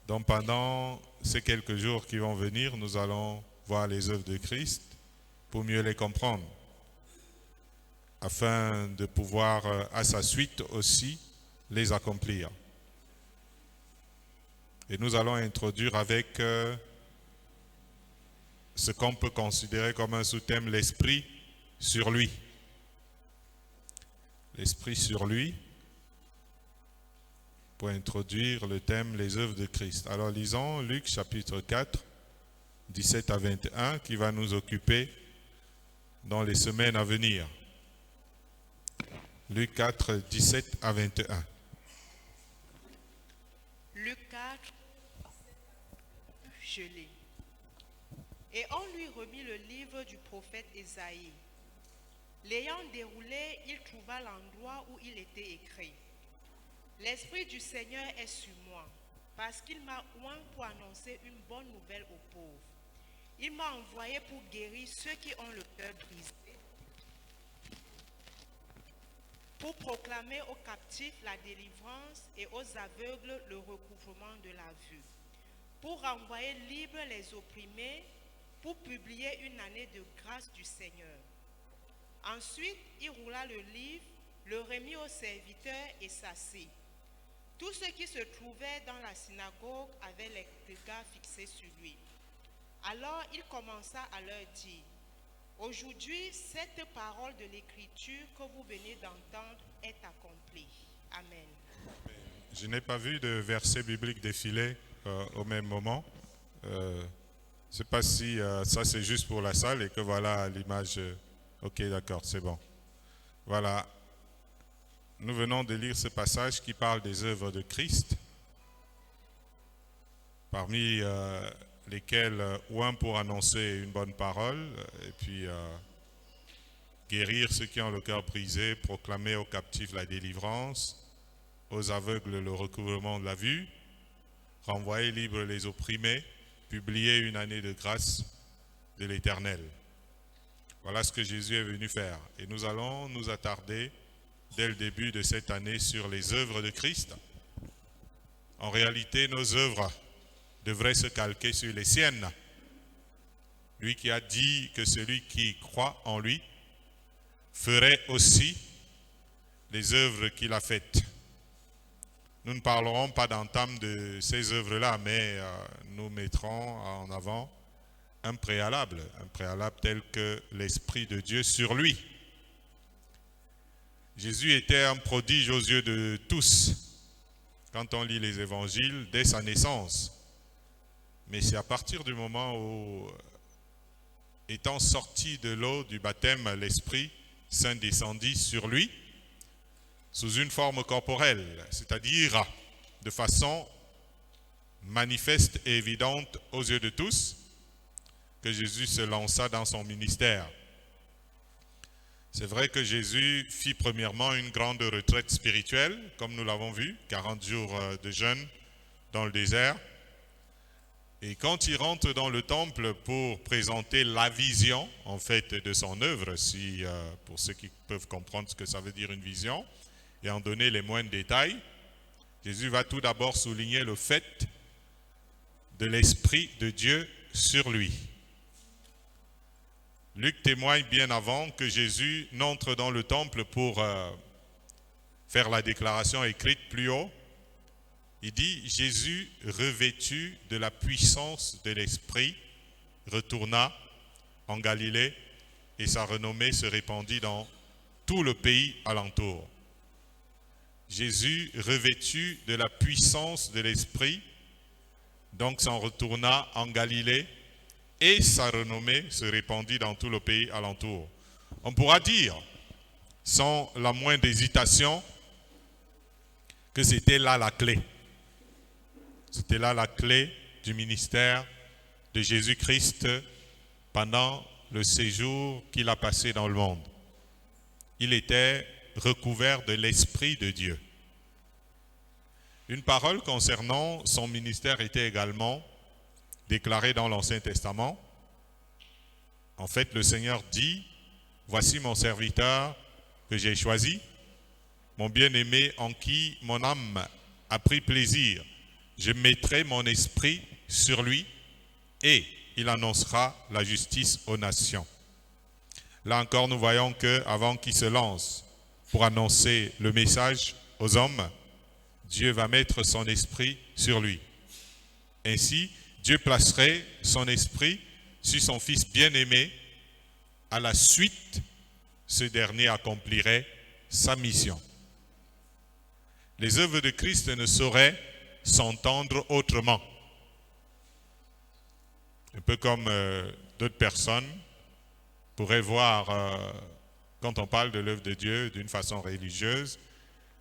Donc pendant ces quelques jours qui vont venir, nous allons voir les œuvres de Christ pour mieux les comprendre, afin de pouvoir à sa suite aussi les accomplir. Et nous allons introduire avec ce qu'on peut considérer comme un sous-thème, l'esprit sur lui. L'esprit sur lui, pour introduire le thème, les œuvres de Christ. Alors lisons Luc chapitre 4, 17 à 21, qui va nous occuper dans les semaines à venir. Luc 4, 17 à 21. Luc 4, je lis. Et on lui remit le livre du prophète Ésaïe. L'ayant déroulé, il trouva l'endroit où il était écrit. L'Esprit du Seigneur est sur moi, parce qu'il m'a oint pour annoncer une bonne nouvelle aux pauvres. Il m'a envoyé pour guérir ceux qui ont le cœur brisé, pour proclamer aux captifs la délivrance et aux aveugles le recouvrement de la vue, pour renvoyer libres les opprimés, pour publier une année de grâce du Seigneur. Ensuite, il roula le livre, le remit au serviteur et s'assit. Tous ceux qui se trouvaient dans la synagogue avaient les regards fixés sur lui. Alors il commença à leur dire, « Aujourd'hui, cette parole de l'Écriture que vous venez d'entendre est accomplie. » Amen. Je n'ai pas vu de verset biblique défiler au même moment. Je ne sais pas si ça c'est juste pour la salle et que voilà l'image. Ok, d'accord, c'est bon. Voilà. Nous venons de lire ce passage qui parle des œuvres de Christ, parmi lesquelles un pour annoncer une bonne parole, et puis guérir ceux qui ont le cœur brisé, proclamer aux captifs la délivrance, aux aveugles le recouvrement de la vue, renvoyer libres les opprimés, publier une année de grâce de l'Éternel. Voilà ce que Jésus est venu faire. Et nous allons nous attarder dès le début de cette année sur les œuvres de Christ. En réalité, nos œuvres devraient se calquer sur les siennes. Lui qui a dit que celui qui croit en lui ferait aussi les œuvres qu'il a faites. Nous ne parlerons pas d'entame de ces œuvres-là, mais nous mettrons en avant un préalable tel que l'Esprit de Dieu sur lui. Jésus était un prodige aux yeux de tous, quand on lit les évangiles, dès sa naissance. Mais c'est à partir du moment où, étant sorti de l'eau du baptême, l'Esprit Saint descendit sur lui, sous une forme corporelle, c'est-à-dire de façon manifeste et évidente aux yeux de tous, que Jésus se lança dans son ministère. C'est vrai que Jésus fit premièrement une grande retraite spirituelle, comme nous l'avons vu, 40 jours de jeûne dans le désert. Et quand il rentre dans le temple pour présenter la vision, en fait, de son œuvre, pour ceux qui peuvent comprendre ce que ça veut dire une vision, et en donner les moindres détails, Jésus va tout d'abord souligner le fait de l'Esprit de Dieu sur lui. Luc témoigne bien avant que Jésus n'entre dans le temple pour faire la déclaration écrite plus haut. Il dit, Jésus, revêtu de la puissance de l'Esprit, retourna en Galilée et sa renommée se répandit dans tout le pays alentour. Jésus, revêtu de la puissance de l'Esprit, donc s'en retourna en Galilée et sa renommée se répandit dans tout le pays alentour. On pourra dire, sans la moindre hésitation, que c'était là la clé. C'était là la clé du ministère de Jésus-Christ pendant le séjour qu'il a passé dans le monde. Il était recouvert de l'Esprit de Dieu. Une parole concernant son ministère était également déclarée dans l'Ancien Testament. En fait, le Seigneur dit, « Voici mon serviteur que j'ai choisi, mon bien-aimé en qui mon âme a pris plaisir. je mettrai mon esprit sur lui et il annoncera la justice aux nations. Là encore, nous voyons qu'avant qu'il se lance pour annoncer le message aux hommes, Dieu va mettre son esprit sur lui. Ainsi, Dieu placerait son esprit sur son Fils bien-aimé. À la suite, ce dernier accomplirait sa mission. Les œuvres de Christ ne sauraient s'entendre autrement. Un peu comme d'autres personnes pourraient voir, quand on parle de l'œuvre de Dieu d'une façon religieuse,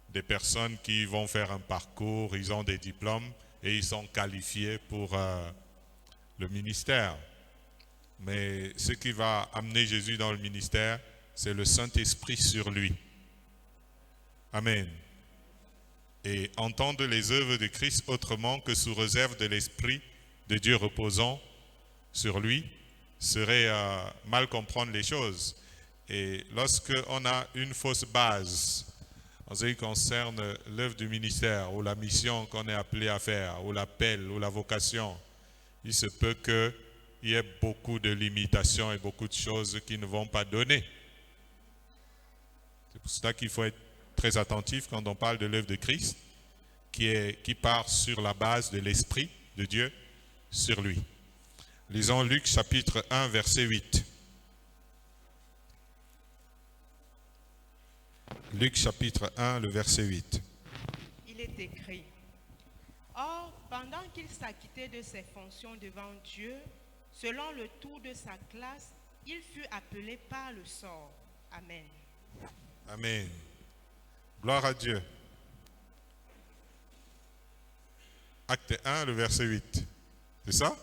des personnes qui vont faire un parcours, ils ont des diplômes et ils sont qualifiés pour le ministère. Mais ce qui va amener Jésus dans le ministère, c'est le Saint-Esprit sur lui. Amen. Et entendre les œuvres de Christ autrement que sous réserve de l'Esprit de Dieu reposant sur lui serait mal comprendre les choses. Et lorsqu'on a une fausse base en ce qui concerne l'œuvre du ministère ou la mission qu'on est appelé à faire, ou l'appel, ou la vocation, il se peut qu'il y ait beaucoup de limitations et beaucoup de choses qui ne vont pas donner. C'est pour cela qu'il faut être très attentif quand on parle de l'œuvre de Christ, qui part sur la base de l'Esprit de Dieu sur lui. Lisons Luc chapitre 1, verset 8. Luc chapitre 1, le verset 8. Il est écrit: Or, pendant qu'il s'acquittait de ses fonctions devant Dieu, selon le tour de sa classe, il fut appelé par le sort. Amen. Amen. Gloire à Dieu. Acte 1, le verset 8. C'est ça?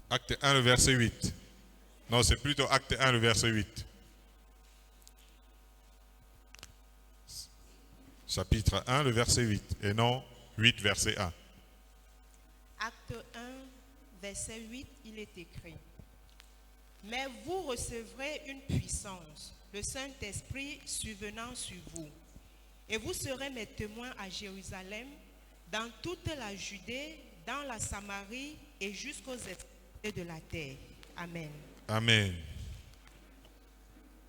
Acte 1, le verset 8. Non, c'est plutôt Acte 1, le verset 8. Chapitre 1, le verset 8. Et non 8, verset 1. Acte 1, verset 8, il est écrit: Mais vous recevrez une puissance, le Saint-Esprit survenant sur vous. Et vous serez mes témoins à Jérusalem, dans toute la Judée, dans la Samarie et jusqu'aux extrémités de la terre. Amen. Amen.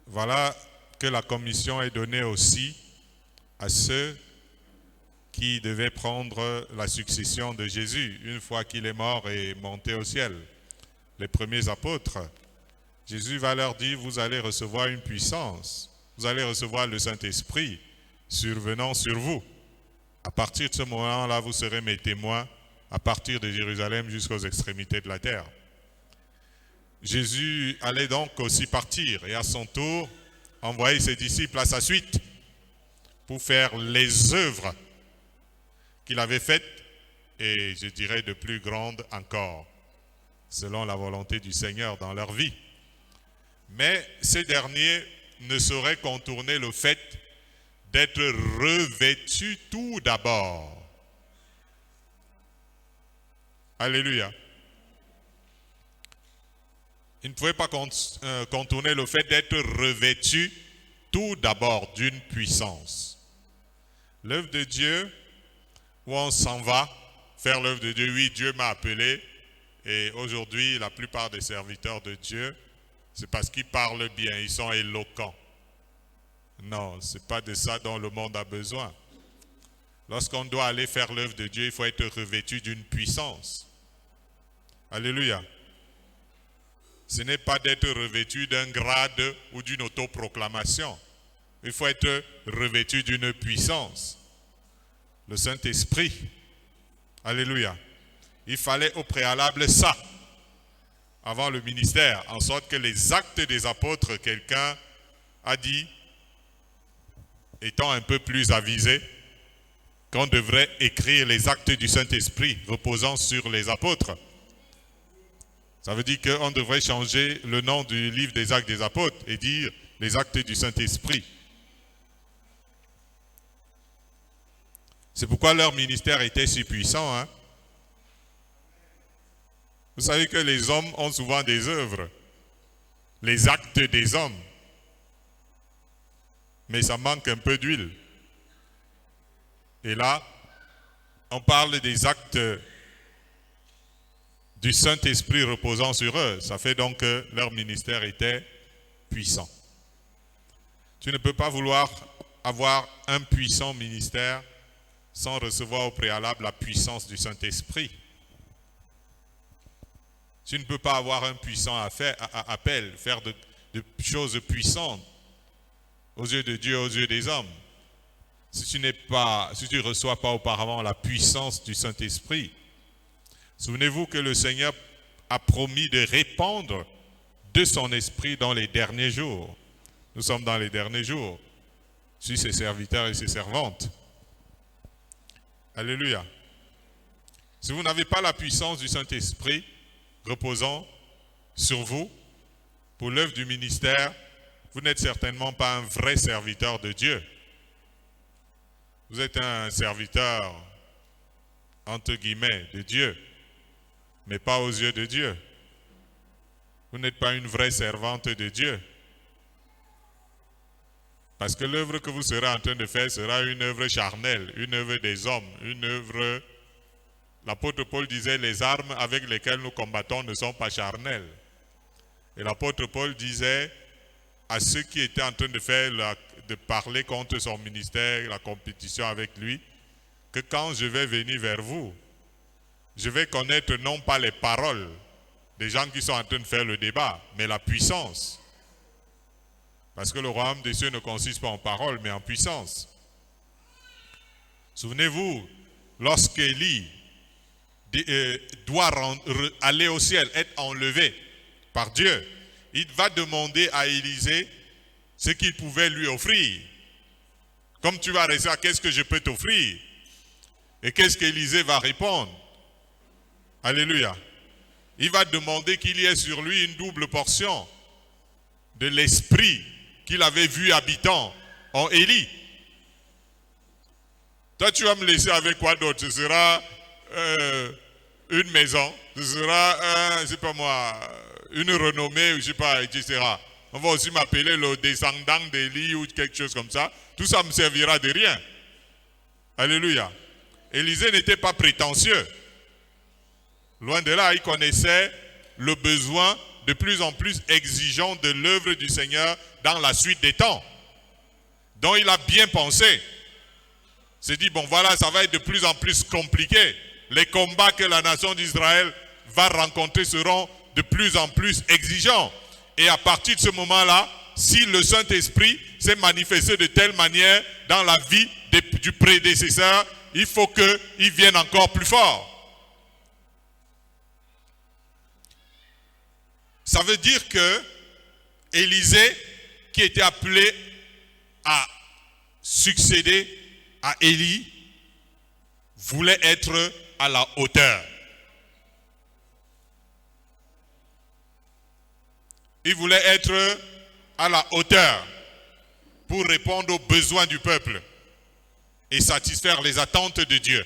Voilà que la commission est donnée aussi à ceux qui devaient prendre la succession de Jésus une fois qu'il est mort et monté au ciel. Les premiers apôtres, Jésus va leur dire: vous allez recevoir une puissance, vous allez recevoir le Saint-Esprit survenant sur vous. À partir de ce moment-là, vous serez mes témoins à partir de Jérusalem jusqu'aux extrémités de la terre. Jésus allait donc aussi partir et à son tour envoyer ses disciples à sa suite pour faire les œuvres qu'il avait faites et je dirais de plus grandes encore, selon la volonté du Seigneur dans leur vie. Mais ces derniers ne sauraient contourner le fait d'être revêtus tout d'abord. Alléluia. Ils ne pouvaient pas contourner le fait d'être revêtus tout d'abord d'une puissance. L'œuvre de Dieu, où on s'en va faire l'œuvre de Dieu, oui, Dieu m'a appelé, et aujourd'hui, la plupart des serviteurs de Dieu, c'est parce qu'ils parlent bien, ils sont éloquents. Non, ce n'est pas de ça dont le monde a besoin. Lorsqu'on doit aller faire l'œuvre de Dieu, il faut être revêtu d'une puissance. Alléluia. Ce n'est pas d'être revêtu d'un grade ou d'une autoproclamation. Il faut être revêtu d'une puissance. Le Saint-Esprit. Alléluia. Il fallait au préalable ça, avant le ministère, en sorte que les actes des apôtres, quelqu'un a dit, étant un peu plus avisé, qu'on devrait écrire les actes du Saint-Esprit reposant sur les apôtres. Ça veut dire qu'on devrait changer le nom du livre des actes des apôtres et dire les actes du Saint-Esprit. C'est pourquoi leur ministère était si puissant. Hein? Vous savez que les hommes ont souvent des œuvres, les actes des hommes. Mais ça manque un peu d'huile. Et là, on parle des actes du Saint-Esprit reposant sur eux. Ça fait donc que leur ministère était puissant. Tu ne peux pas vouloir avoir un puissant ministère sans recevoir au préalable la puissance du Saint-Esprit. Tu ne peux pas avoir un puissant appel, faire de choses puissantes aux yeux de Dieu, aux yeux des hommes. Si tu ne reçois pas auparavant la puissance du Saint-Esprit, souvenez-vous que le Seigneur a promis de répandre de son esprit dans les derniers jours. Nous sommes dans les derniers jours, sur ses serviteurs et ses servantes. Alléluia. Si vous n'avez pas la puissance du Saint-Esprit reposant sur vous pour l'œuvre du ministère, vous n'êtes certainement pas un vrai serviteur de Dieu. Vous êtes un serviteur, entre guillemets, de Dieu, mais pas aux yeux de Dieu. Vous n'êtes pas une vraie servante de Dieu. Parce que l'œuvre que vous serez en train de faire sera une œuvre charnelle, une œuvre des hommes, une œuvre... L'apôtre Paul disait, les armes avec lesquelles nous combattons ne sont pas charnelles. Et l'apôtre Paul disait à ceux qui étaient en train de parler contre son ministère, la compétition avec lui, que quand je vais venir vers vous, je vais connaître non pas les paroles des gens qui sont en train de faire le débat, mais la puissance. Parce que le royaume des cieux ne consiste pas en paroles, mais en puissance. Souvenez-vous, lorsqu'Élie doit aller au ciel, être enlevé par Dieu, il va demander à Élisée ce qu'il pouvait lui offrir. Comme tu vas rester, qu'est-ce que je peux t'offrir? Et qu'est-ce qu'Élisée va répondre? Alléluia. Il va demander qu'il y ait sur lui une double portion de l'esprit qu'il avait vu habitant en Élie. Toi, tu vas me laisser avec quoi d'autre? Ce sera une maison, ce sera, je sais pas moi, une renommée, je sais pas, etc. On va aussi m'appeler le descendant d'Élie ou quelque chose comme ça. Tout ça me servira de rien. Alléluia. Élisée n'était pas prétentieux. Loin de là, il connaissait le besoin de plus en plus exigeant de l'œuvre du Seigneur dans la suite des temps. Donc il a bien pensé. Il s'est dit, bon voilà, ça va être de plus en plus compliqué. Les combats que la nation d'Israël va rencontrer seront de plus en plus exigeants. Et à partir de ce moment-là, si le Saint-Esprit s'est manifesté de telle manière dans la vie du prédécesseur, il faut qu'il vienne encore plus fort. Ça veut dire que Élisée, qui était appelé à succéder à Élie, voulait être à la hauteur. Il voulait être à la hauteur pour répondre aux besoins du peuple et satisfaire les attentes de Dieu.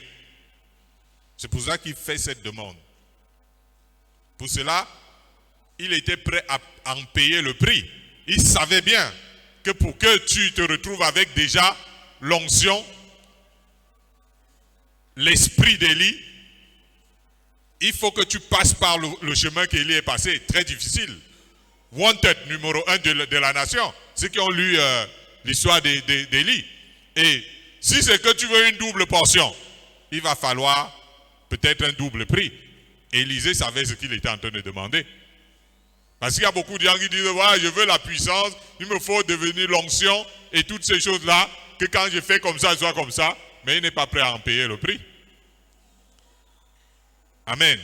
C'est pour ça qu'il fait cette demande. Pour cela, il était prêt à en payer le prix. Il savait bien que pour que tu te retrouves avec déjà l'onction, l'esprit d'Élie, il faut que tu passes par le chemin qu'Élie est passé. Très difficile. Wanted, numéro 1 de la nation. Ceux qui ont lu l'histoire d'Élie. Et si c'est que tu veux une double portion, il va falloir peut-être un double prix. Élisée savait ce qu'il était en train de demander. Parce qu'il y a beaucoup de gens qui disent, voilà, je veux la puissance, il me faut devenir l'onction et toutes ces choses-là, que quand je fais comme ça, je sois comme ça, mais il n'est pas prêt à en payer le prix. Amen.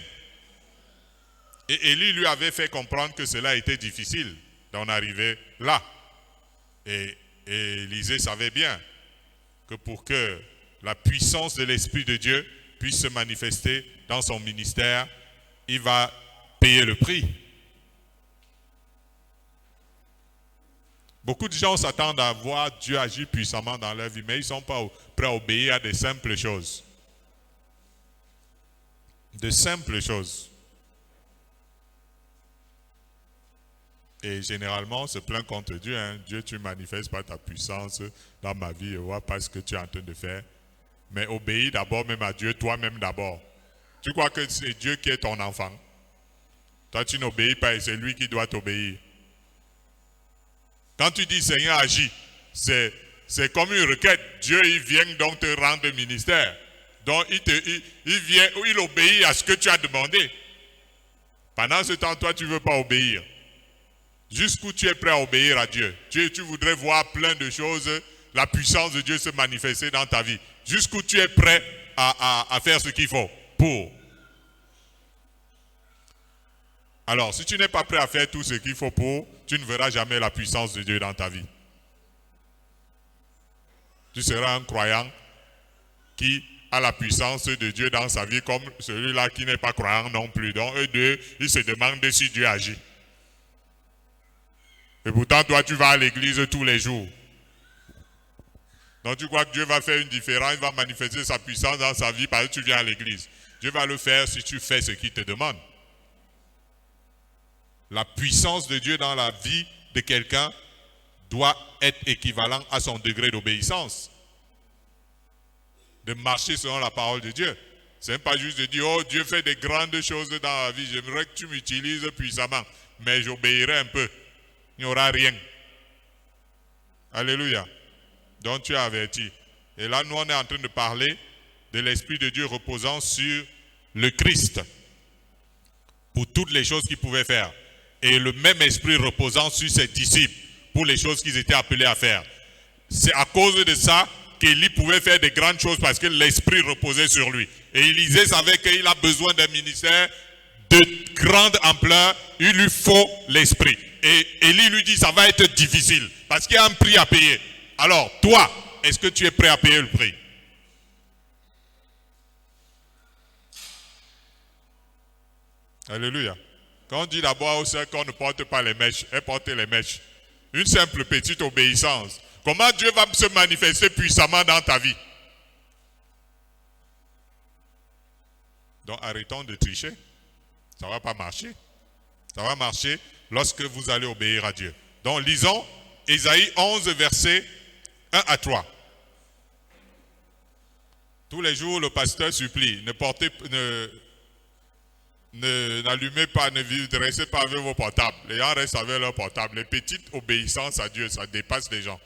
Et Élie lui avait fait comprendre que cela était difficile d'en arriver là. Et Élisée savait bien que pour que la puissance de l'Esprit de Dieu puisse se manifester dans son ministère, il va payer le prix. Beaucoup de gens s'attendent à voir Dieu agir puissamment dans leur vie, mais ils ne sont pas prêts à obéir à de simples choses. De simples choses. Et généralement, on se plaint contre Dieu. Dieu, tu ne manifestes pas ta puissance dans ma vie, je ne vois pas ce que tu es en train de faire. Mais obéis d'abord même à Dieu, toi-même d'abord. Tu crois que c'est Dieu qui est ton enfant? Toi, tu n'obéis pas et c'est lui qui doit t'obéir. Quand tu dis Seigneur agis, c'est comme une requête. Dieu, il vient donc te rendre ministère. Donc, il obéit à ce que tu as demandé. Pendant ce temps, toi, tu ne veux pas obéir. Jusqu'où tu es prêt à obéir à Dieu? Tu voudrais voir plein de choses, la puissance de Dieu se manifester dans ta vie. Jusqu'où tu es prêt à faire ce qu'il faut pour. Alors, si tu n'es pas prêt à faire tout ce qu'il faut pour, tu ne verras jamais la puissance de Dieu dans ta vie. Tu seras un croyant qui a la puissance de Dieu dans sa vie comme celui-là qui n'est pas croyant non plus. Donc eux deux, ils se demandent si Dieu agit. Et pourtant, toi, tu vas à l'église tous les jours. Donc tu crois que Dieu va faire une différence, il va manifester sa puissance dans sa vie parce que tu viens à l'église. Dieu va le faire si tu fais ce qu'il te demande. La puissance de Dieu dans la vie de quelqu'un doit être équivalent à son degré d'obéissance. De marcher selon la parole de Dieu. Ce n'est pas juste de dire, oh Dieu fait des grandes choses dans la vie, j'aimerais que tu m'utilises puissamment, mais j'obéirai un peu. Il n'y aura rien. Alléluia. Donc tu es averti. Et là, nous, on est en train de parler de l'Esprit de Dieu reposant sur le Christ pour toutes les choses qu'il pouvait faire. Et le même Esprit reposant sur ses disciples pour les choses qu'ils étaient appelés à faire. C'est à cause de ça qu'Élie pouvait faire de grandes choses parce que l'Esprit reposait sur lui. Et Élisée savait qu'il a besoin d'un ministère de grande ampleur. Il lui faut l'Esprit. Et Élie lui dit, ça va être difficile parce qu'il y a un prix à payer. Alors, toi, est-ce que tu es prêt à payer le prix? Alléluia. Quand on dit d'abord aux sœurs qu'on ne porte pas les mèches, elles portent les mèches. Une simple petite obéissance. Comment Dieu va se manifester puissamment dans ta vie? Donc arrêtons de tricher. Ça ne va pas marcher. Ça va marcher lorsque vous allez obéir à Dieu. Donc lisons Ésaïe 11, versets 1 à 3. Tous les jours, le pasteur supplie, n'allumez pas, ne dressez pas avec vos portables. Les gens restent avec leurs portables. Les petites obéissances à Dieu, ça dépasse les gens.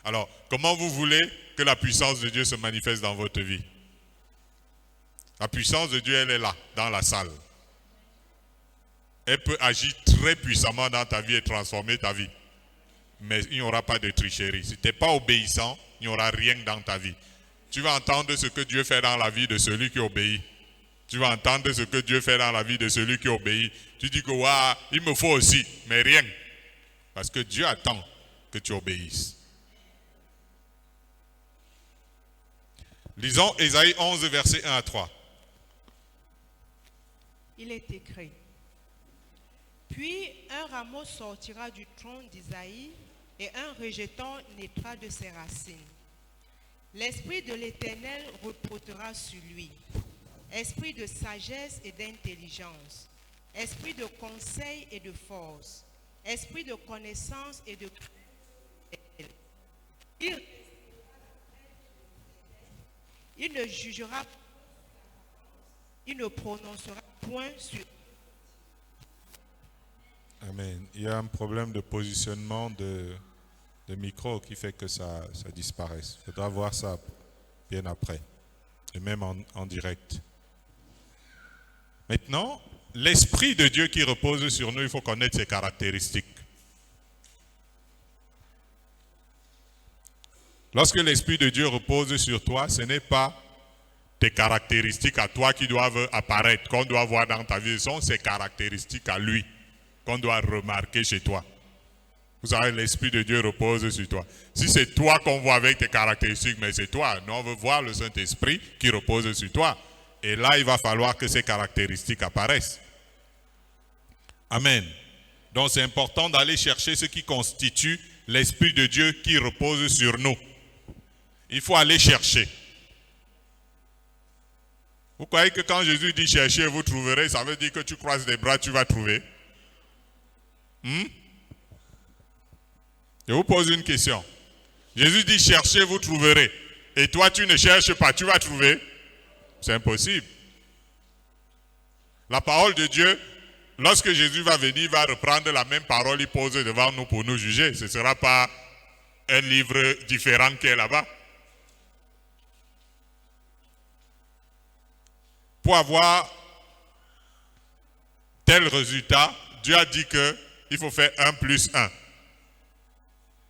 Alors, comment vous voulez que la puissance de Dieu se manifeste dans votre vie? La puissance de Dieu, elle est là, dans la salle. Elle peut agir très puissamment dans ta vie et transformer ta vie. Mais il n'y aura pas de tricherie. Si tu n'es pas obéissant, il n'y aura rien dans ta vie. Tu vas entendre ce que Dieu fait dans la vie de celui qui obéit. Tu vas entendre ce que Dieu fait dans la vie de celui qui obéit. Tu dis que waouh, il me faut aussi, mais rien. Parce que Dieu attend que tu obéisses. Lisons Ésaïe 11, versets 1 à 3. Il est écrit. Puis un rameau sortira du tronc d'Isaïe et un rejeton naîtra de ses racines. L'esprit de l'Éternel reposera sur lui. Esprit de sagesse et d'intelligence, esprit de conseil et de force, esprit de connaissance et de... Il ne jugera, il ne prononcera point sur... Amen. Il y a un problème de positionnement de micro qui fait que ça disparaisse. Il faudra voir ça bien après, et même en direct. Maintenant, l'Esprit de Dieu qui repose sur nous, il faut connaître ses caractéristiques. Lorsque l'Esprit de Dieu repose sur toi, ce n'est pas tes caractéristiques à toi qui doivent apparaître, qu'on doit voir dans ta vie, ce sont ses caractéristiques à lui, qu'on doit remarquer chez toi. Vous savez, l'Esprit de Dieu repose sur toi. Si c'est toi qu'on voit avec tes caractéristiques, mais c'est toi, nous on veut voir le Saint-Esprit qui repose sur toi. Et là, il va falloir que ces caractéristiques apparaissent. Amen. Donc c'est important d'aller chercher ce qui constitue l'Esprit de Dieu qui repose sur nous. Il faut aller chercher. Vous croyez que quand Jésus dit cherchez, vous trouverez, ça veut dire que tu croises les bras, tu vas trouver? Je vous pose une question. Jésus dit cherchez, vous trouverez. et toi tu ne cherches pas, tu vas trouver? C'est impossible. La parole de Dieu, lorsque Jésus va venir, il va reprendre la même parole, il pose devant nous pour nous juger. Ce ne sera pas un livre différent qui est là-bas. Pour avoir tel résultat, Dieu a dit qu'il faut faire 1 plus 1.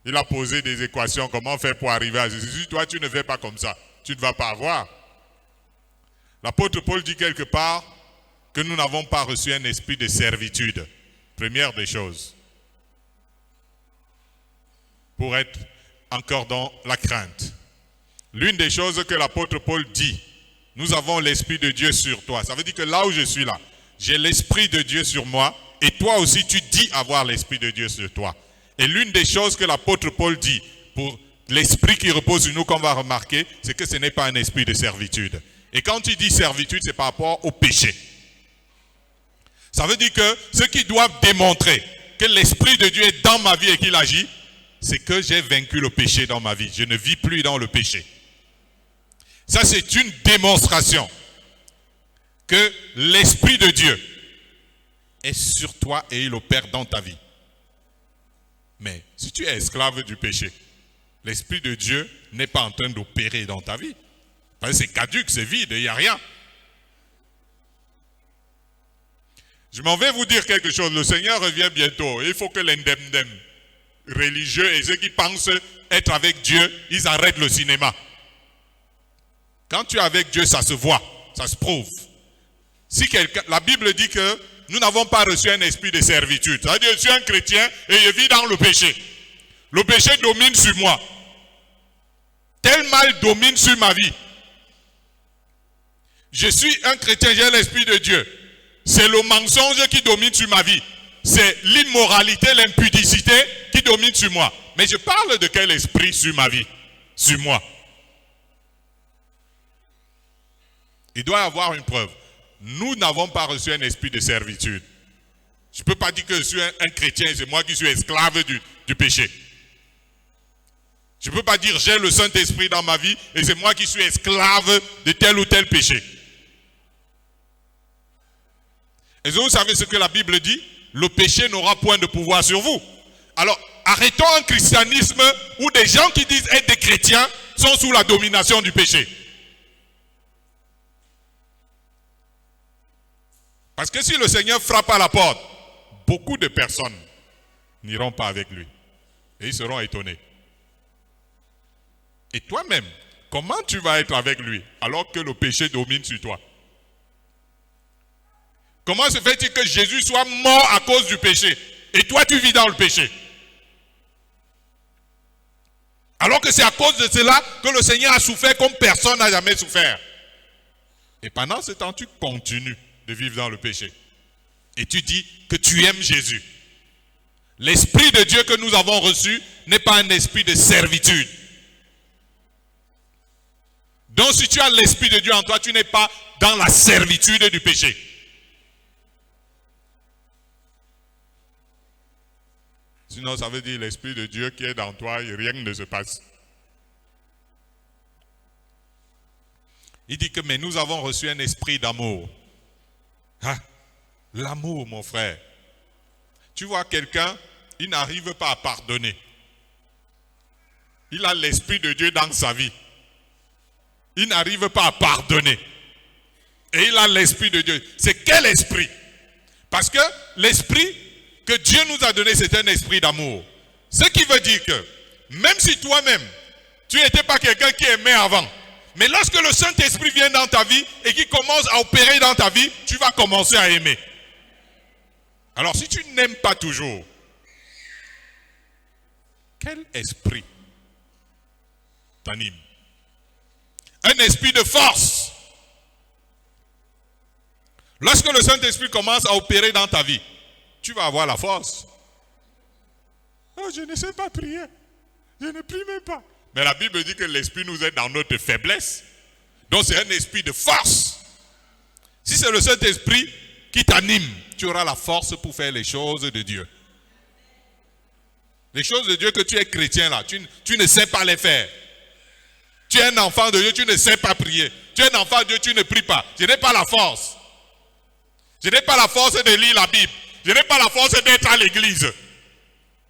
Il a posé des équations, comment faire pour arriver à Jésus. Toi, tu ne fais pas comme ça, tu ne vas pas avoir. L'apôtre Paul dit quelque part que nous n'avons pas reçu un esprit de servitude. Première des choses. Pour être encore dans la crainte. L'une des choses que l'apôtre Paul dit, nous avons l'esprit de Dieu sur toi. Ça veut dire que là où je suis là, j'ai l'esprit de Dieu sur moi et toi aussi tu dis avoir l'esprit de Dieu sur toi. Et l'une des choses que l'apôtre Paul dit pour l'esprit qui repose sur nous, qu'on va remarquer, c'est que ce n'est pas un esprit de servitude. Et quand il dit servitude, c'est par rapport au péché. Ça veut dire que ceux qui doivent démontrer que l'esprit de Dieu est dans ma vie et qu'il agit, c'est que j'ai vaincu le péché dans ma vie. Je ne vis plus dans le péché. Ça, c'est une démonstration que l'esprit de Dieu est sur toi et il opère dans ta vie. Mais si tu es esclave du péché, l'esprit de Dieu n'est pas en train d'opérer dans ta vie. Parce que c'est caduc, c'est vide, il n'y a rien. Je m'en vais vous dire quelque chose. Le Seigneur revient bientôt. Il faut que l'indemne religieux et ceux qui pensent être avec Dieu, ils arrêtent le cinéma. Quand tu es avec Dieu, ça se voit, ça se prouve. Si la Bible dit que nous n'avons pas reçu un esprit de servitude. Ça veut dire que je suis un chrétien et je vis dans le péché. Le péché domine sur moi. Tel mal domine sur ma vie. Je suis un chrétien, j'ai l'esprit de Dieu. C'est le mensonge qui domine sur ma vie. C'est l'immoralité, l'impudicité qui domine sur moi. Mais je parle de quel esprit sur ma vie? Sur moi. Il doit y avoir une preuve. Nous n'avons pas reçu un esprit de servitude. Je ne peux pas dire que je suis un chrétien et c'est moi qui suis esclave du péché. Je ne peux pas dire j'ai le Saint-Esprit dans ma vie et c'est moi qui suis esclave de tel ou tel péché. Et vous savez ce que la Bible dit? Le péché n'aura point de pouvoir sur vous. Alors, arrêtons un christianisme où des gens qui disent être des chrétiens sont sous la domination du péché. Parce que si le Seigneur frappe à la porte, beaucoup de personnes n'iront pas avec lui. Et ils seront étonnés. Et toi-même, comment tu vas être avec lui alors que le péché domine sur toi? Comment se fait-il que Jésus soit mort à cause du péché et toi tu vis dans le péché? Alors que c'est à cause de cela que le Seigneur a souffert comme personne n'a jamais souffert. Et pendant ce temps, tu continues de vivre dans le péché. Et tu dis que tu aimes Jésus. L'esprit de Dieu que nous avons reçu n'est pas un esprit de servitude. Donc si tu as l'esprit de Dieu en toi, tu n'es pas dans la servitude du péché. Sinon, ça veut dire l'esprit de Dieu qui est dans toi et rien ne se passe. Il dit que mais nous avons reçu un esprit d'amour. Ah, l'amour, mon frère. Tu vois quelqu'un, il n'arrive pas à pardonner. Il a l'esprit de Dieu dans sa vie. Il n'arrive pas à pardonner. Et il a l'esprit de Dieu. C'est quel esprit? Parce que l'esprit que Dieu nous a donné, c'est un esprit d'amour. Ce qui veut dire que, même si toi-même, tu n'étais pas quelqu'un qui aimait avant, mais lorsque le Saint-Esprit vient dans ta vie et qui commence à opérer dans ta vie, tu vas commencer à aimer. Alors si tu n'aimes pas toujours, quel esprit t'anime? Un esprit de force. Lorsque le Saint-Esprit commence à opérer dans ta vie, tu vas avoir la force. Oh, je ne sais pas prier. Je ne prie même pas. Mais la Bible dit que l'esprit nous aide dans notre faiblesse. Donc c'est un esprit de force. Si c'est le Saint-Esprit qui t'anime, tu auras la force pour faire les choses de Dieu. Les choses de Dieu que tu es chrétien là, tu ne sais pas les faire. Tu es un enfant de Dieu, tu ne sais pas prier. Tu es un enfant de Dieu, tu ne pries pas. Je n'ai pas la force. Je n'ai pas la force de lire la Bible. Je n'ai pas la force d'être à l'église.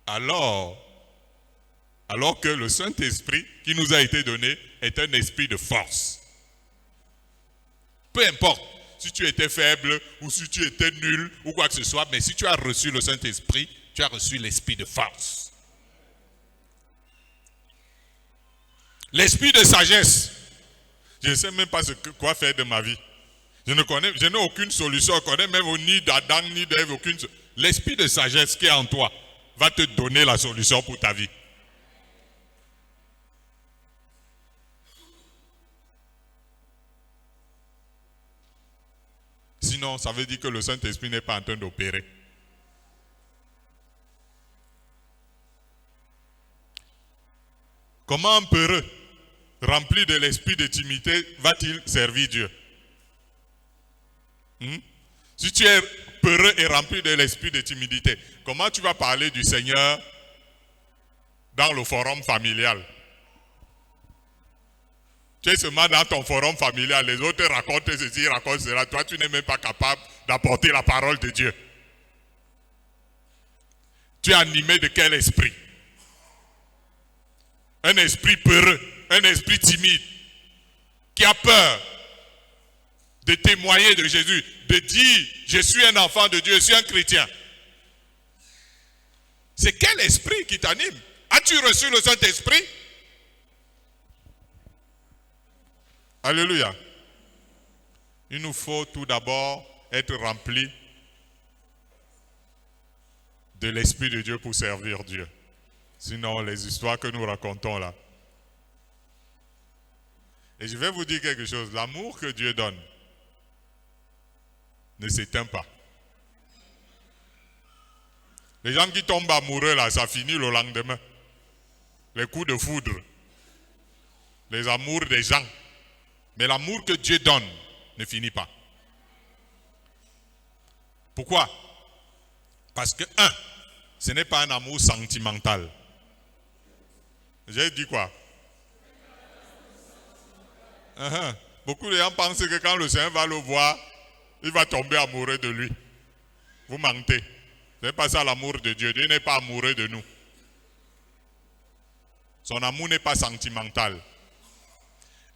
Alors que le Saint-Esprit qui nous a été donné est un esprit de force. Peu importe si tu étais faible ou si tu étais nul ou quoi que ce soit, mais si tu as reçu le Saint-Esprit, tu as reçu l'esprit de force. L'esprit de sagesse. Je ne sais même pas quoi faire de ma vie. Je n'ai aucune solution. Je ne connais même ni d'Adam ni d'Ève aucune. L'esprit de sagesse qui est en toi va te donner la solution pour ta vie. Sinon, ça veut dire que le Saint-Esprit n'est pas en train d'opérer. Comment un peureux, rempli de l'esprit de timidité, va-t-il servir Dieu? Si tu es peureux et rempli de l'esprit de timidité, comment tu vas parler du Seigneur dans le forum familial? Tu es seulement dans ton forum familial, les autres racontent ceci, racontent cela. Toi, tu n'es même pas capable d'apporter la parole de Dieu. Tu es animé de quel esprit? Un esprit peureux, un esprit timide, qui a peur de témoigner de Jésus, de dire, je suis un enfant de Dieu, je suis un chrétien. C'est quel esprit qui t'anime? As-tu reçu le Saint-Esprit? Alléluia. Il nous faut tout d'abord être remplis de l'Esprit de Dieu pour servir Dieu. Sinon, les histoires que nous racontons là. Et je vais vous dire quelque chose. L'amour que Dieu donne ne s'éteint pas. Les gens qui tombent amoureux là, ça finit le lendemain. Les coups de foudre. Les amours des gens. Mais l'amour que Dieu donne ne finit pas. Pourquoi? Parce que, ce n'est pas un amour sentimental. J'ai dit quoi? Beaucoup de gens pensent que quand le Seigneur va le voir, il va tomber amoureux de lui. Vous mentez. Ce n'est pas ça l'amour de Dieu. Dieu n'est pas amoureux de nous. Son amour n'est pas sentimental.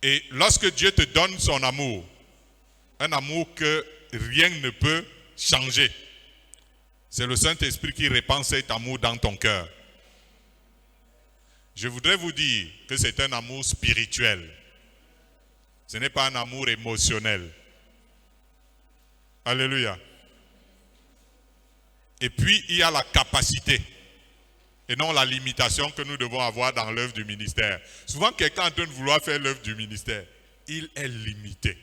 Et lorsque Dieu te donne son amour, un amour que rien ne peut changer, c'est le Saint-Esprit qui répand cet amour dans ton cœur. Je voudrais vous dire que c'est un amour spirituel. Ce n'est pas un amour émotionnel. Alléluia. Et puis, il y a la capacité et non la limitation que nous devons avoir dans l'œuvre du ministère. Souvent, quelqu'un est en train de vouloir faire l'œuvre du ministère, il est limité.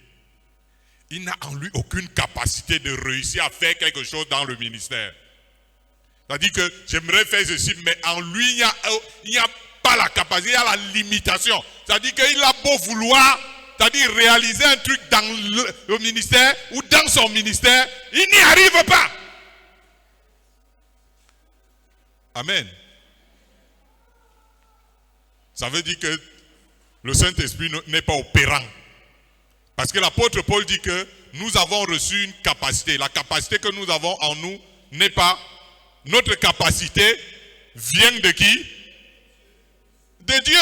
Il n'a en lui aucune capacité de réussir à faire quelque chose dans le ministère. C'est-à-dire que j'aimerais faire ceci, mais en lui, il n'y a pas la capacité, il y a la limitation. C'est-à-dire qu'il a beau vouloir, c'est-à-dire réaliser un truc dans le ministère ou dans son ministère, il n'y arrive pas. Amen. Ça veut dire que le Saint-Esprit n'est pas opérant. Parce que l'apôtre Paul dit que nous avons reçu une capacité. La capacité que nous avons en nous n'est pas... Notre capacité vient de qui? De Dieu.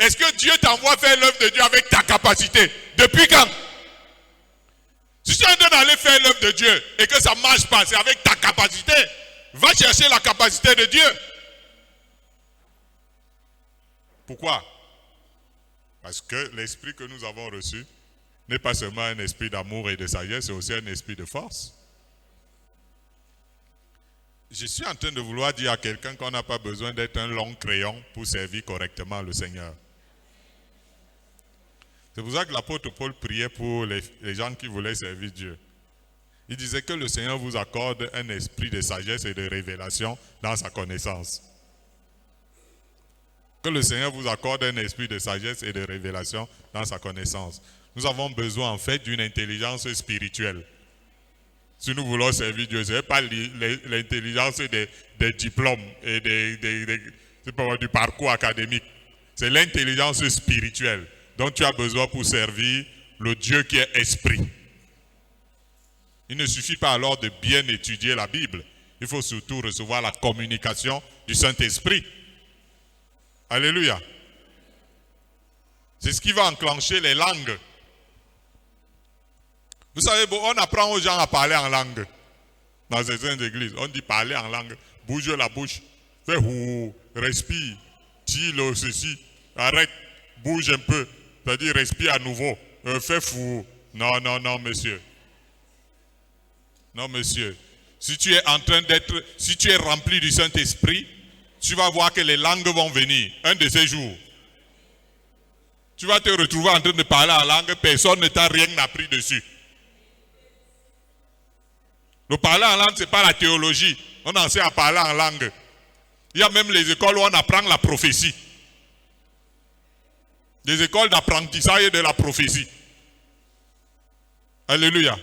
Est-ce que Dieu t'envoie faire l'œuvre de Dieu avec ta capacité? Depuis quand? Si tu es en train d'aller faire l'œuvre de Dieu et que ça ne marche pas, c'est avec ta capacité. Va chercher la capacité de Dieu. Pourquoi? Parce que l'esprit que nous avons reçu n'est pas seulement un esprit d'amour et de sagesse, c'est aussi un esprit de force. Je suis en train de vouloir dire à quelqu'un qu'on n'a pas besoin d'être un long crayon pour servir correctement le Seigneur. C'est pour ça que l'apôtre Paul priait pour les gens qui voulaient servir Dieu. Il disait que le Seigneur vous accorde un esprit de sagesse et de révélation dans sa connaissance. Que le Seigneur vous accorde un esprit de sagesse et de révélation dans sa connaissance. Nous avons besoin en fait d'une intelligence spirituelle. Si nous voulons servir Dieu, ce n'est pas l'intelligence des diplômes et du parcours académique. C'est l'intelligence spirituelle dont tu as besoin pour servir le Dieu qui est esprit. Il ne suffit pas alors de bien étudier la Bible. Il faut surtout recevoir la communication du Saint-Esprit. Alléluia. C'est ce qui va enclencher les langues. Vous savez, on apprend aux gens à parler en langue. Dans certaines églises, on dit parler en langue. Bouge la bouche. Fais ouh, respire. Dis-le ceci. Arrête. Bouge un peu. C'est-à-dire respire à nouveau. Fais fou. Non, non, non, monsieur. Non, monsieur. Si tu es en train d'être, si tu es rempli du Saint-Esprit, tu vas voir que les langues vont venir un de ces jours. Tu vas te retrouver en train de parler en langue, personne ne t'a rien appris dessus. Le parler en langue, ce n'est pas la théologie. On enseigne à parler en langue. Il y a même les écoles où on apprend la prophétie. Des écoles d'apprentissage de la prophétie. Alléluia.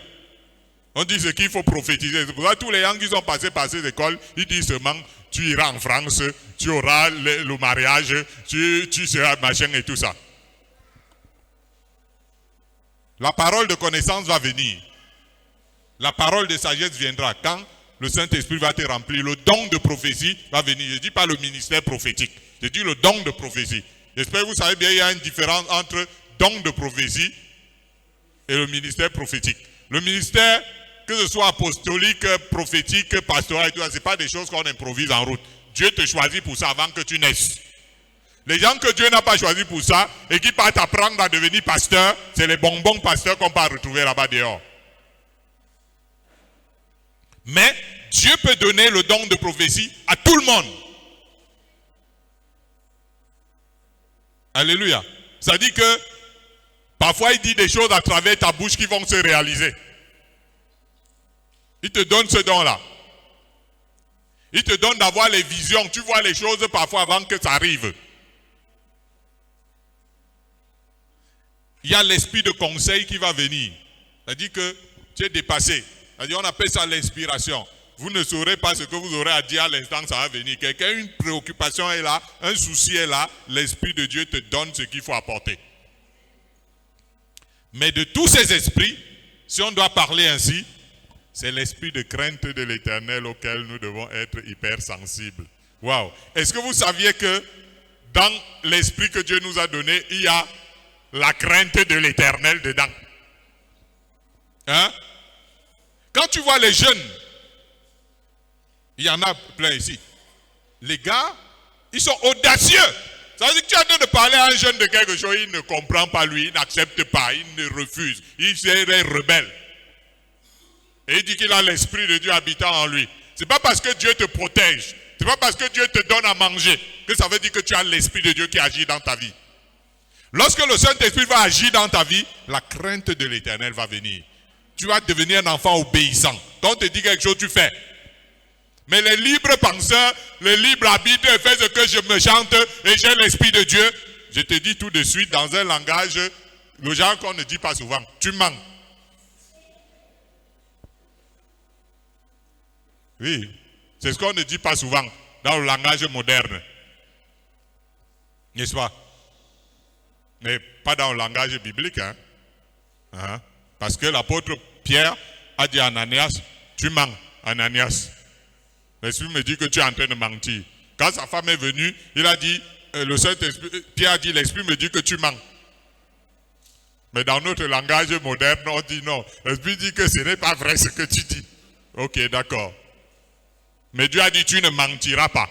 On dit ce qu'il faut prophétiser. C'est pour ça que tous les gens qui sont passés par ces écoles, ils disent seulement, tu iras en France, tu auras le mariage, tu seras machin et tout ça. La parole de connaissance va venir. La parole de sagesse viendra quand le Saint-Esprit va te remplir. Le don de prophétie va venir. Je ne dis pas le ministère prophétique. Je dis le don de prophétie. J'espère que vous savez bien, il y a une différence entre don de prophétie et le ministère prophétique. Le ministère, que ce soit apostolique, prophétique, pastoral et tout ça, ce n'est pas des choses qu'on improvise en route. Dieu te choisit pour ça avant que tu naisses. Les gens que Dieu n'a pas choisi pour ça et qui partent apprendre à devenir pasteur, c'est les bonbons pasteurs qu'on peut retrouver là-bas dehors. Mais Dieu peut donner le don de prophétie à tout le monde. Alléluia. Ça dit que parfois il dit des choses à travers ta bouche qui vont se réaliser. Il te donne ce don-là. Il te donne d'avoir les visions. Tu vois les choses parfois avant que ça arrive. Il y a l'esprit de conseil qui va venir. C'est-à-dire que tu es dépassé. C'est-à-dire on appelle ça l'inspiration. Vous ne saurez pas ce que vous aurez à dire à l'instant que ça va venir. Quelqu'un, une préoccupation est là, un souci est là, l'Esprit de Dieu te donne ce qu'il faut apporter. Mais de tous ces esprits, si on doit parler ainsi, c'est l'esprit de crainte de l'Éternel auquel nous devons être hypersensibles. Waouh! Est-ce que vous saviez que dans l'esprit que Dieu nous a donné, il y a la crainte de l'Éternel dedans? Hein? Quand tu vois les jeunes, il y en a plein ici. Les gars, ils sont audacieux. Ça veut dire que tu es en train de parler à un jeune de quelque chose, il ne comprend pas lui, il n'accepte pas, il ne refuse, il serait rebelle. Et il dit qu'il a l'esprit de Dieu habitant en lui. Ce n'est pas parce que Dieu te protège, ce n'est pas parce que Dieu te donne à manger, que ça veut dire que tu as l'esprit de Dieu qui agit dans ta vie. Lorsque le Saint-Esprit va agir dans ta vie, la crainte de l'Éternel va venir. Tu vas devenir un enfant obéissant. Quand on te dit quelque chose, tu fais. Mais les libres penseurs, les libres arbitres, fais ce que je me chante et j'ai l'Esprit de Dieu. Je te dis tout de suite dans un langage, le genre qu'on ne dit pas souvent, tu mens. Oui, c'est ce qu'on ne dit pas souvent dans le langage moderne. N'est-ce pas? Mais pas dans le langage biblique. Hein? Parce que l'apôtre Pierre a dit à Ananias, tu mens, Ananias. L'Esprit me dit que tu es en train de mentir. Quand sa femme est venue, il a dit, le Saint-Esprit, Pierre a dit, l'Esprit me dit que tu mens. Mais dans notre langage moderne, on dit non. L'Esprit dit que ce n'est pas vrai ce que tu dis. Ok, d'accord. Mais Dieu a dit, tu ne mentiras pas.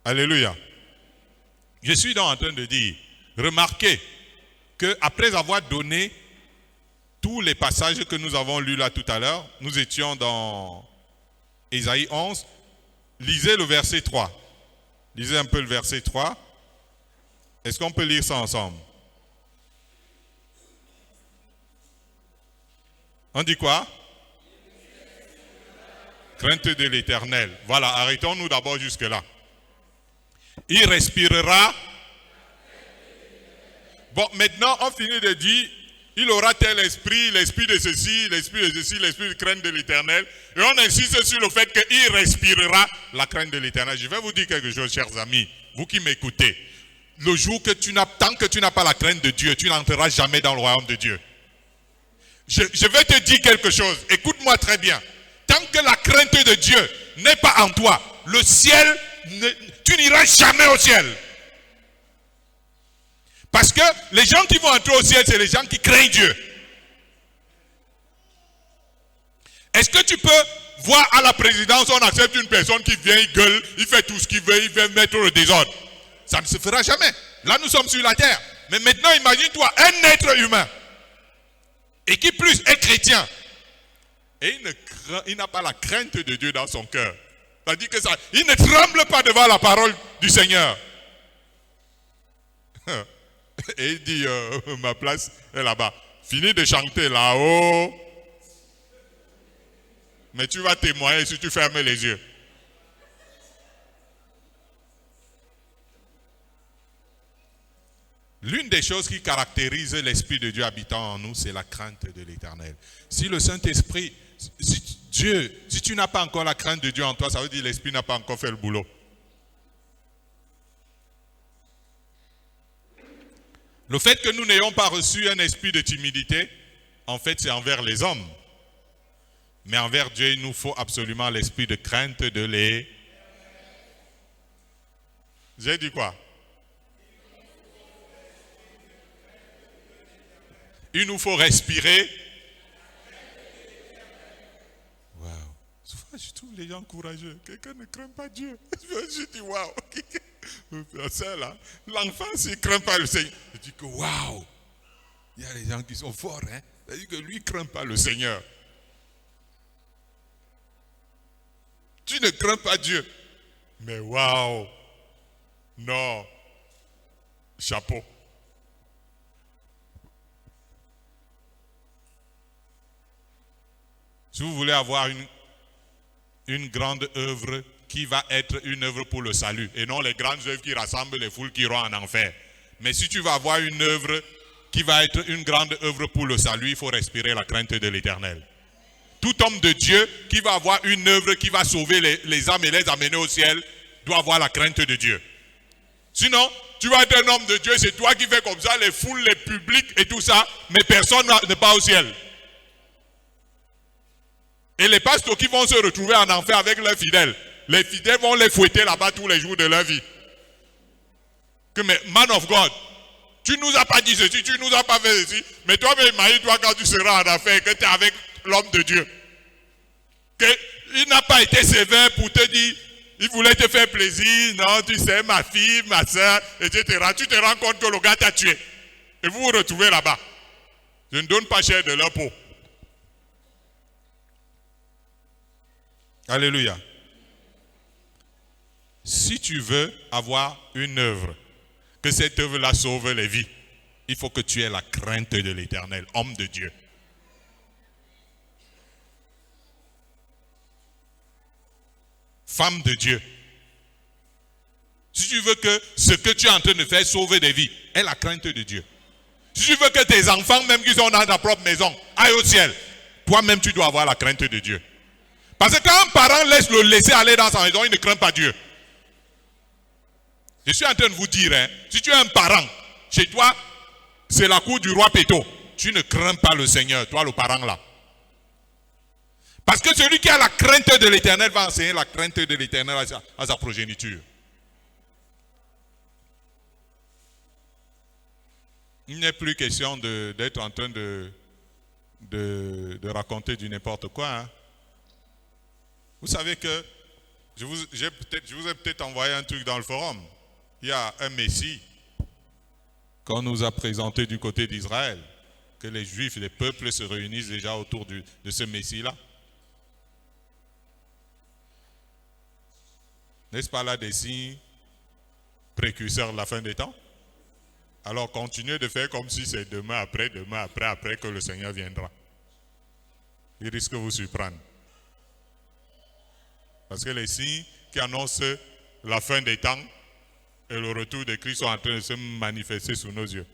Alléluia. Je suis donc en train de dire, remarquez qu'après avoir donné tous les passages que nous avons lus là tout à l'heure, nous étions dans Ésaïe 11, lisez le verset 3. Lisez un peu le verset 3. Est-ce qu'on peut lire ça ensemble? On dit quoi? Crainte de l'Éternel. Voilà, arrêtons-nous d'abord jusque-là. Il respirera. Bon, maintenant, on finit de dire il aura tel esprit, l'esprit de ceci, l'esprit de ceci, l'esprit de crainte de l'Éternel. Et on insiste sur le fait qu'il respirera la crainte de l'Éternel. Je vais vous dire quelque chose, chers amis, vous qui m'écoutez. Le jour que tant que tu n'as pas la crainte de Dieu, tu n'entreras jamais dans le royaume de Dieu. Je vais te dire quelque chose, écoute-moi très bien. Tant que la crainte de Dieu n'est pas en toi, le ciel, tu n'iras jamais au ciel. Parce que les gens qui vont entrer au ciel, c'est les gens qui craignent Dieu. Est-ce que tu peux voir à la présidence, on accepte une personne qui vient, il gueule, il fait tout ce qu'il veut, il veut mettre le désordre. Ça ne se fera jamais. Là, nous sommes sur la terre. Mais maintenant, imagine-toi un être humain. Et qui plus est chrétien. Et il n'a pas la crainte de Dieu dans son cœur. C'est-à-dire que ça, il ne tremble pas devant la parole du Seigneur. Et il dit, ma place est là-bas. Finis de chanter là-haut. Mais tu vas témoigner si tu fermes les yeux. L'une des choses qui caractérise l'Esprit de Dieu habitant en nous, c'est la crainte de l'Éternel. Si le Saint-Esprit, si tu n'as pas encore la crainte de Dieu en toi, ça veut dire que l'Esprit n'a pas encore fait le boulot. Le fait que nous n'ayons pas reçu un esprit de timidité, en fait, c'est envers les hommes. Mais envers Dieu, il nous faut absolument l'esprit de crainte de l'Éternel. J'ai dit quoi? Il nous faut respirer. Waouh. Souvent, je trouve les gens courageux. Quelqu'un ne craint pas Dieu. Je dis waouh. Ça là, l'enfant s'il ne craint pas le Seigneur. Je dis que waouh. Il y a des gens qui sont forts. Hein? C'est-à-dire que lui ne craint pas le Seigneur. Tu ne crains pas Dieu. Mais waouh. Non. Chapeau. Si vous voulez avoir une grande œuvre qui va être une œuvre pour le salut, et non les grandes œuvres qui rassemblent les foules qui iront en enfer. Mais si tu vas avoir une œuvre qui va être une grande œuvre pour le salut, il faut respirer la crainte de l'Éternel. Tout homme de Dieu qui va avoir une œuvre qui va sauver les âmes et les amener au ciel, doit avoir la crainte de Dieu. Sinon, tu vas être un homme de Dieu, c'est toi qui fais comme ça, les foules, les publics et tout ça, mais personne n'est pas au ciel. Et les pasteurs qui vont se retrouver en enfer avec leurs fidèles, les fidèles vont les fouetter là-bas tous les jours de leur vie. Que mais man of God, tu nous as pas dit ceci, tu nous as pas fait ceci, mais toi-même, imagine-toi quand tu seras en enfer, que tu es avec l'homme de Dieu. Il n'a pas été sévère pour te dire, il voulait te faire plaisir, non, tu sais, ma fille, ma soeur, etc. Tu te rends compte que le gars t'a tué. Et vous vous retrouvez là-bas. Je ne donne pas cher de leur peau. Alléluia. Si tu veux avoir une œuvre, que cette œuvre-là sauve les vies, il faut que tu aies la crainte de l'Éternel, homme de Dieu. Femme de Dieu. Si tu veux que ce que tu es en train de faire sauve des vies, aie la crainte de Dieu. Si tu veux que tes enfants, même qui sont dans ta propre maison, aillent au ciel, toi-même tu dois avoir la crainte de Dieu. Parce que quand un parent laisse le laisser aller dans sa maison, il ne craint pas Dieu. Je suis en train de vous dire, hein, si tu es un parent, chez toi, c'est la cour du roi Péto. Tu ne crains pas le Seigneur, toi le parent là. Parce que celui qui a la crainte de l'Éternel va enseigner la crainte de l'Éternel à sa progéniture. Il n'est plus question d'être en train de raconter du n'importe quoi. Hein. Vous savez que je vous ai peut-être envoyé un truc dans le forum. Il y a un Messie qu'on nous a présenté du côté d'Israël, que les Juifs, les peuples se réunissent déjà autour de ce Messie-là. N'est-ce pas là des signes précurseurs de la fin des temps? Alors continuez de faire comme si c'est demain après que le Seigneur viendra. Il risque de vous surprendre. Parce que les signes qui annoncent la fin des temps et le retour de Christ sont en train de se manifester sous nos yeux.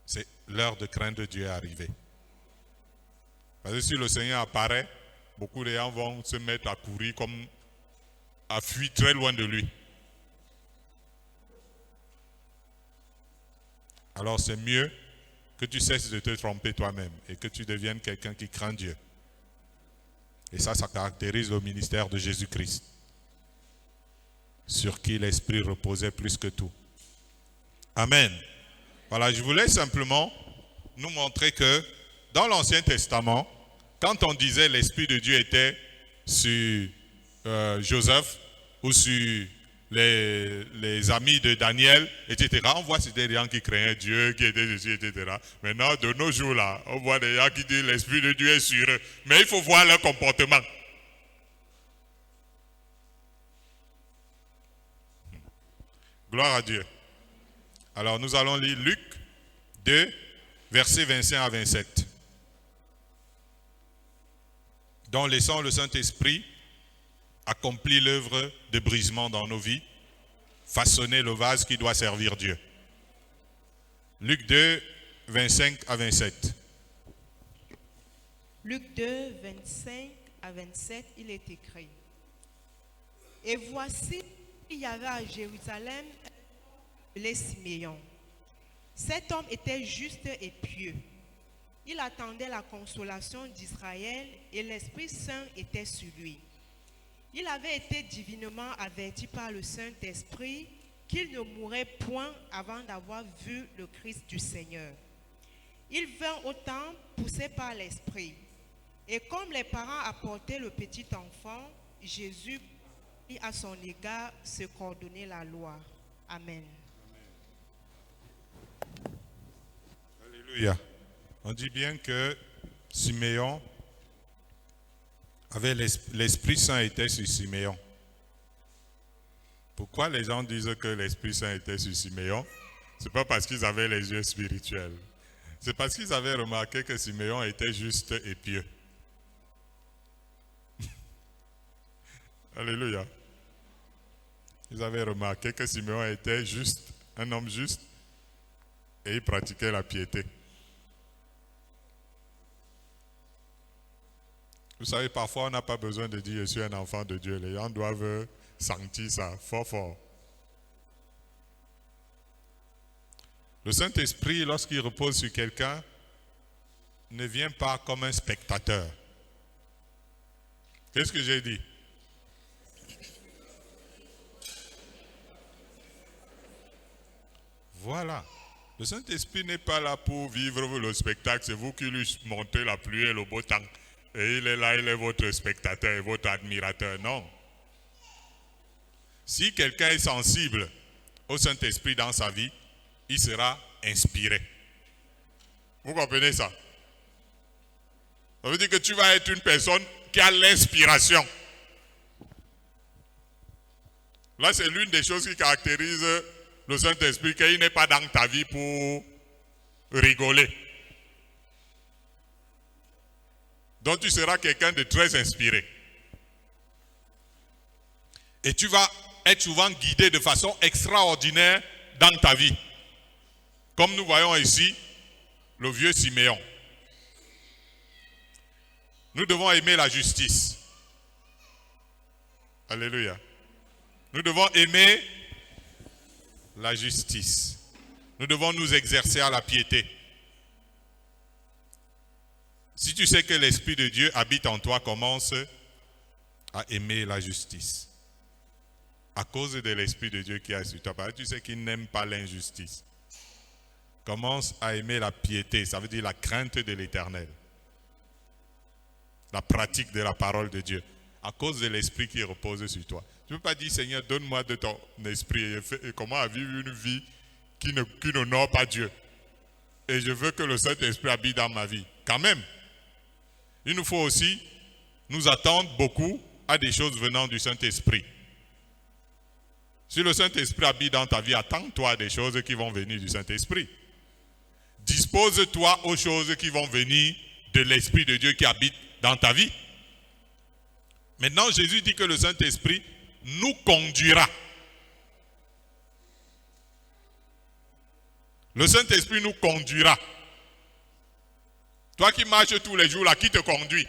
c'est l'heure de craindre Dieu est arrivée. Parce que si le Seigneur apparaît, beaucoup de gens vont se mettre à courir comme à fuir très loin de lui. Alors c'est mieux que tu cesses de te tromper toi-même et que tu deviennes quelqu'un qui craint Dieu. Et ça caractérise le ministère de Jésus-Christ, sur qui l'Esprit reposait plus que tout. Amen. Voilà, je voulais simplement nous montrer que dans l'Ancien Testament, quand on disait l'Esprit de Dieu était sur Joseph ou sur les amis de Daniel, etc., on voit que c'était des gens qui craignaient Dieu, qui étaient ceci, etc. Maintenant, de nos jours là, on voit des gens qui disent l'Esprit de Dieu est sur eux. Mais il faut voir leur comportement. Gloire à Dieu. Alors nous allons lire Luc 2, versets 25 à 27. Donc laissons le Saint-Esprit accomplir l'œuvre de brisement dans nos vies, façonner le vase qui doit servir Dieu. Luc 2, 25 à 27. Luc 2, 25 à 27, il est écrit. Et voici, il y avait à Jérusalem les Siméon. Cet homme était juste et pieux. Il attendait la consolation d'Israël et l'Esprit Saint était sur lui. Il avait été divinement averti par le Saint-Esprit qu'il ne mourrait point avant d'avoir vu le Christ du Seigneur. Il vint au temple poussé par l'Esprit. Et comme les parents apportaient le petit enfant, Jésus prit à son égard ce qu'ordonnait la loi. Amen. Alléluia. On dit bien que Siméon avait l'Esprit Saint était sur Siméon. Pourquoi les gens disent que l'Esprit Saint était sur Siméon? Ce n'est pas parce qu'ils avaient les yeux spirituels. C'est parce qu'ils avaient remarqué que Siméon était juste et pieux. Alléluia. Ils avaient remarqué que Siméon était juste, un homme juste, et il pratiquait la piété. Vous savez, parfois on n'a pas besoin de dire je suis un enfant de Dieu. Les gens doivent sentir ça fort fort. Le Saint-Esprit, lorsqu'il repose sur quelqu'un, ne vient pas comme un spectateur. Qu'est-ce que j'ai dit? Voilà. Le Saint-Esprit n'est pas là pour vivre le spectacle. C'est vous qui lui montrez la pluie et le beau temps. Et il est là, il est votre spectateur et votre admirateur. Non. Si quelqu'un est sensible au Saint-Esprit dans sa vie, il sera inspiré. Vous comprenez ça? Ça veut dire que tu vas être une personne qui a l'inspiration. Là, c'est l'une des choses qui caractérise le Saint-Esprit, qu'il n'est pas dans ta vie pour rigoler. Donc tu seras quelqu'un de très inspiré. Et tu vas être souvent guidé de façon extraordinaire dans ta vie. Comme nous voyons ici, le vieux Siméon. Nous devons aimer la justice. Alléluia. Nous devons aimer la justice. Nous devons nous exercer à la piété. Si tu sais que l'Esprit de Dieu habite en toi, commence à aimer la justice. À cause de l'Esprit de Dieu qui est sur toi. Tu sais qu'il n'aime pas l'injustice. Commence à aimer la piété, ça veut dire la crainte de l'Éternel. La pratique de la parole de Dieu. À cause de l'Esprit qui repose sur toi. Tu ne peux pas dire, Seigneur, donne-moi de ton esprit et comment vivre une vie qui n'honore pas Dieu. Et je veux que le Saint-Esprit habite dans ma vie. Quand même. Il nous faut aussi nous attendre beaucoup à des choses venant du Saint-Esprit. Si le Saint-Esprit habite dans ta vie, attends-toi à des choses qui vont venir du Saint-Esprit. Dispose-toi aux choses qui vont venir de l'Esprit de Dieu qui habite dans ta vie. Maintenant, Jésus dit que le Saint-Esprit nous conduira. Le Saint-Esprit nous conduira. Toi qui marches tous les jours là, qui te conduit?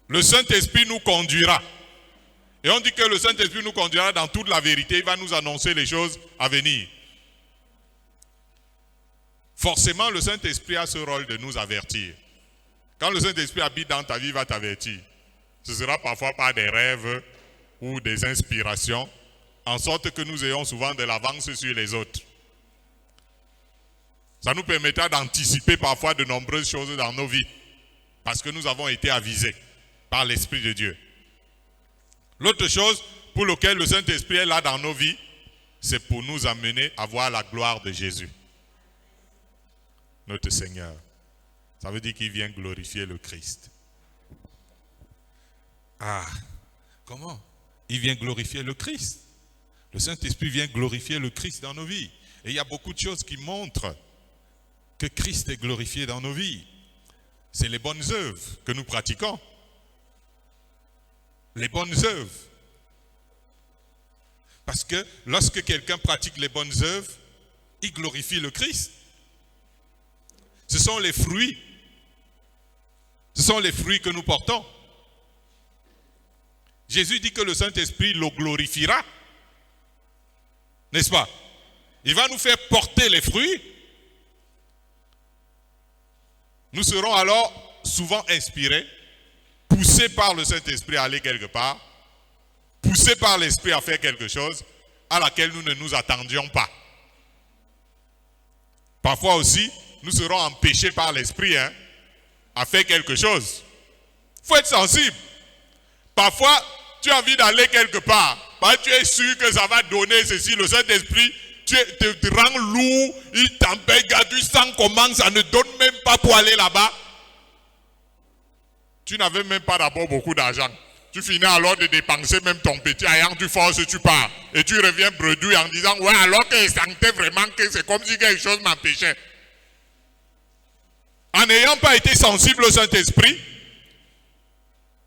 Le Saint-Esprit nous conduira. Et on dit que le Saint-Esprit nous conduira dans toute la vérité. Il va nous annoncer les choses à venir. Forcément, le Saint-Esprit a ce rôle de nous avertir. Quand le Saint-Esprit habite dans ta vie, il va t'avertir. Ce sera parfois par des rêves ou des inspirations, en sorte que nous ayons souvent de l'avance sur les autres. Ça nous permettra d'anticiper parfois de nombreuses choses dans nos vies, parce que nous avons été avisés par l'Esprit de Dieu. L'autre chose pour laquelle le Saint-Esprit est là dans nos vies, c'est pour nous amener à voir la gloire de Jésus, notre Seigneur. Ça veut dire qu'il vient glorifier le Christ. Ah, comment? Il vient glorifier le Christ. Le Saint-Esprit vient glorifier le Christ dans nos vies. Et il y a beaucoup de choses qui montrent que Christ est glorifié dans nos vies. C'est les bonnes œuvres que nous pratiquons. Les bonnes œuvres. Parce que lorsque quelqu'un pratique les bonnes œuvres, il glorifie le Christ. Ce sont les fruits. Ce sont les fruits que nous portons. Jésus dit que le Saint-Esprit le glorifiera. N'est-ce pas? Il va nous faire porter les fruits. Nous serons alors souvent inspirés, poussés par le Saint-Esprit à aller quelque part, poussés par l'Esprit à faire quelque chose à laquelle nous ne nous attendions pas. Parfois aussi, nous serons empêchés par l'Esprit à faire quelque chose. Il faut être sensible. Parfois, tu as envie d'aller quelque part, parce que tu es sûr que ça va donner ceci. Le Saint-Esprit te rend lourd, il t'empêche, tu sens comment ça ne donne même pas pour aller là-bas. Tu n'avais même pas d'abord beaucoup d'argent. Tu finis alors de dépenser même ton petit ayant, tu forces, tu pars. Et tu reviens bredouille en disant, ouais, alors que je sentais vraiment que c'est comme si quelque chose m'empêchait. En n'ayant pas été sensible au Saint-Esprit,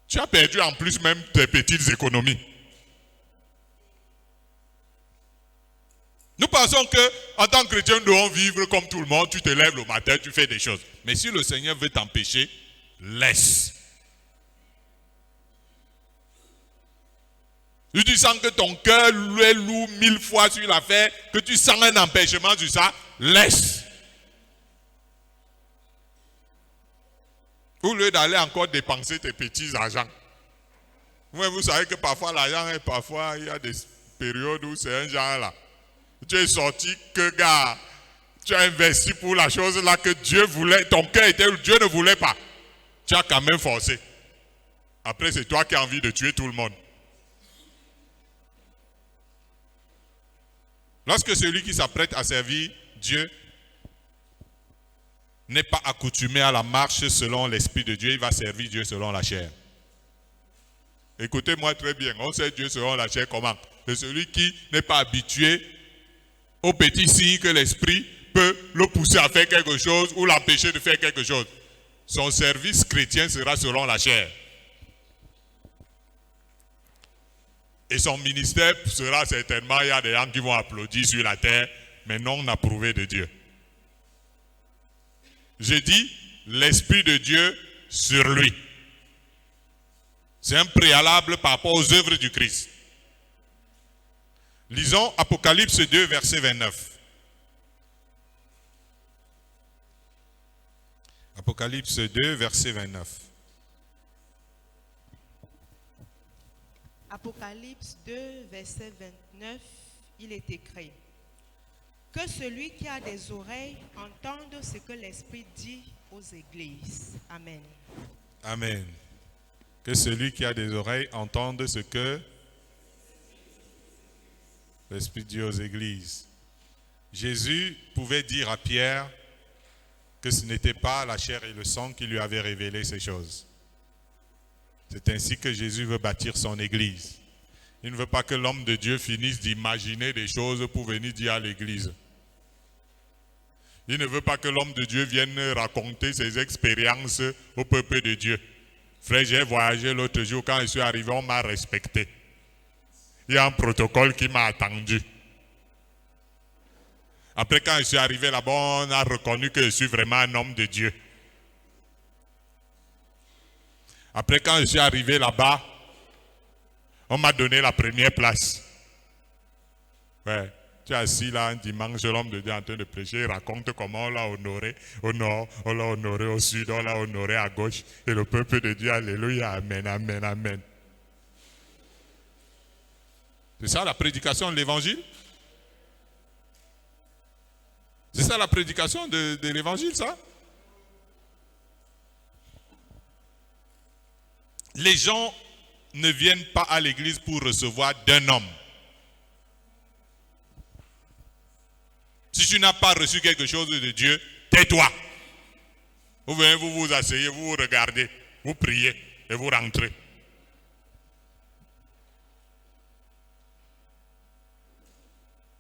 tu as perdu en plus même tes petites économies. Nous pensons que en tant que chrétien, nous devons vivre comme tout le monde. Tu te lèves le matin, tu fais des choses. Mais si le Seigneur veut t'empêcher, laisse. Si tu sens que ton cœur est lourd 1000 fois sur l'affaire, que tu sens un empêchement sur ça, laisse. Au lieu d'aller encore dépenser tes petits argents. Vous savez que parfois l'argent, parfois il y a des périodes où c'est un genre là. Tu es sorti que gars, tu as investi pour la chose là que Dieu voulait, ton cœur était où Dieu ne voulait pas. Tu as quand même forcé. Après c'est toi qui as envie de tuer tout le monde. Lorsque celui qui s'apprête à servir Dieu n'est pas accoutumé à la marche selon l'Esprit de Dieu, il va servir Dieu selon la chair. Écoutez-moi très bien, on sait Dieu selon la chair comment? C'est celui qui n'est pas habitué aux petits signes que l'Esprit peut le pousser à faire quelque chose ou l'empêcher de faire quelque chose. Son service chrétien sera selon la chair. Et son ministère sera certainement, il y a des gens qui vont applaudir sur la terre, mais non approuvé de Dieu. J'ai dit, l'Esprit de Dieu sur lui. C'est un préalable par rapport aux œuvres du Christ. Lisons Apocalypse 2, verset 29. Apocalypse 2, verset 29. Apocalypse 2, verset 29, il est écrit: que celui qui a des oreilles entende ce que l'Esprit dit aux églises. Amen. Amen. Que celui qui a des oreilles entende ce que l'Esprit dit aux églises. Jésus pouvait dire à Pierre que ce n'était pas la chair et le sang qui lui avaient révélé ces choses. C'est ainsi que Jésus veut bâtir son église. Il ne veut pas que l'homme de Dieu finisse d'imaginer des choses pour venir dire à l'église. Il ne veut pas que l'homme de Dieu vienne raconter ses expériences au peuple de Dieu. Frère, j'ai voyagé l'autre jour, quand je suis arrivé, on m'a respecté. Il y a un protocole qui m'a attendu. Après, quand je suis arrivé là-bas, on a reconnu que je suis vraiment un homme de Dieu. Après, quand je suis arrivé là-bas, on m'a donné la première place. Ouais. Tu es assis là un dimanche, l'homme de Dieu en train de prêcher, il raconte comment on l'a honoré au nord, on l'a honoré au sud, on l'a honoré à gauche. Et le peuple de Dieu, alléluia, amen, amen, amen. C'est ça la prédication de l'évangile? C'est ça la prédication de l'évangile, ça? Les gens ne viennent pas à l'église pour recevoir d'un homme. Si tu n'as pas reçu quelque chose de Dieu, tais-toi. Vous venez, vous vous asseyez, vous vous regardez, vous priez et vous rentrez.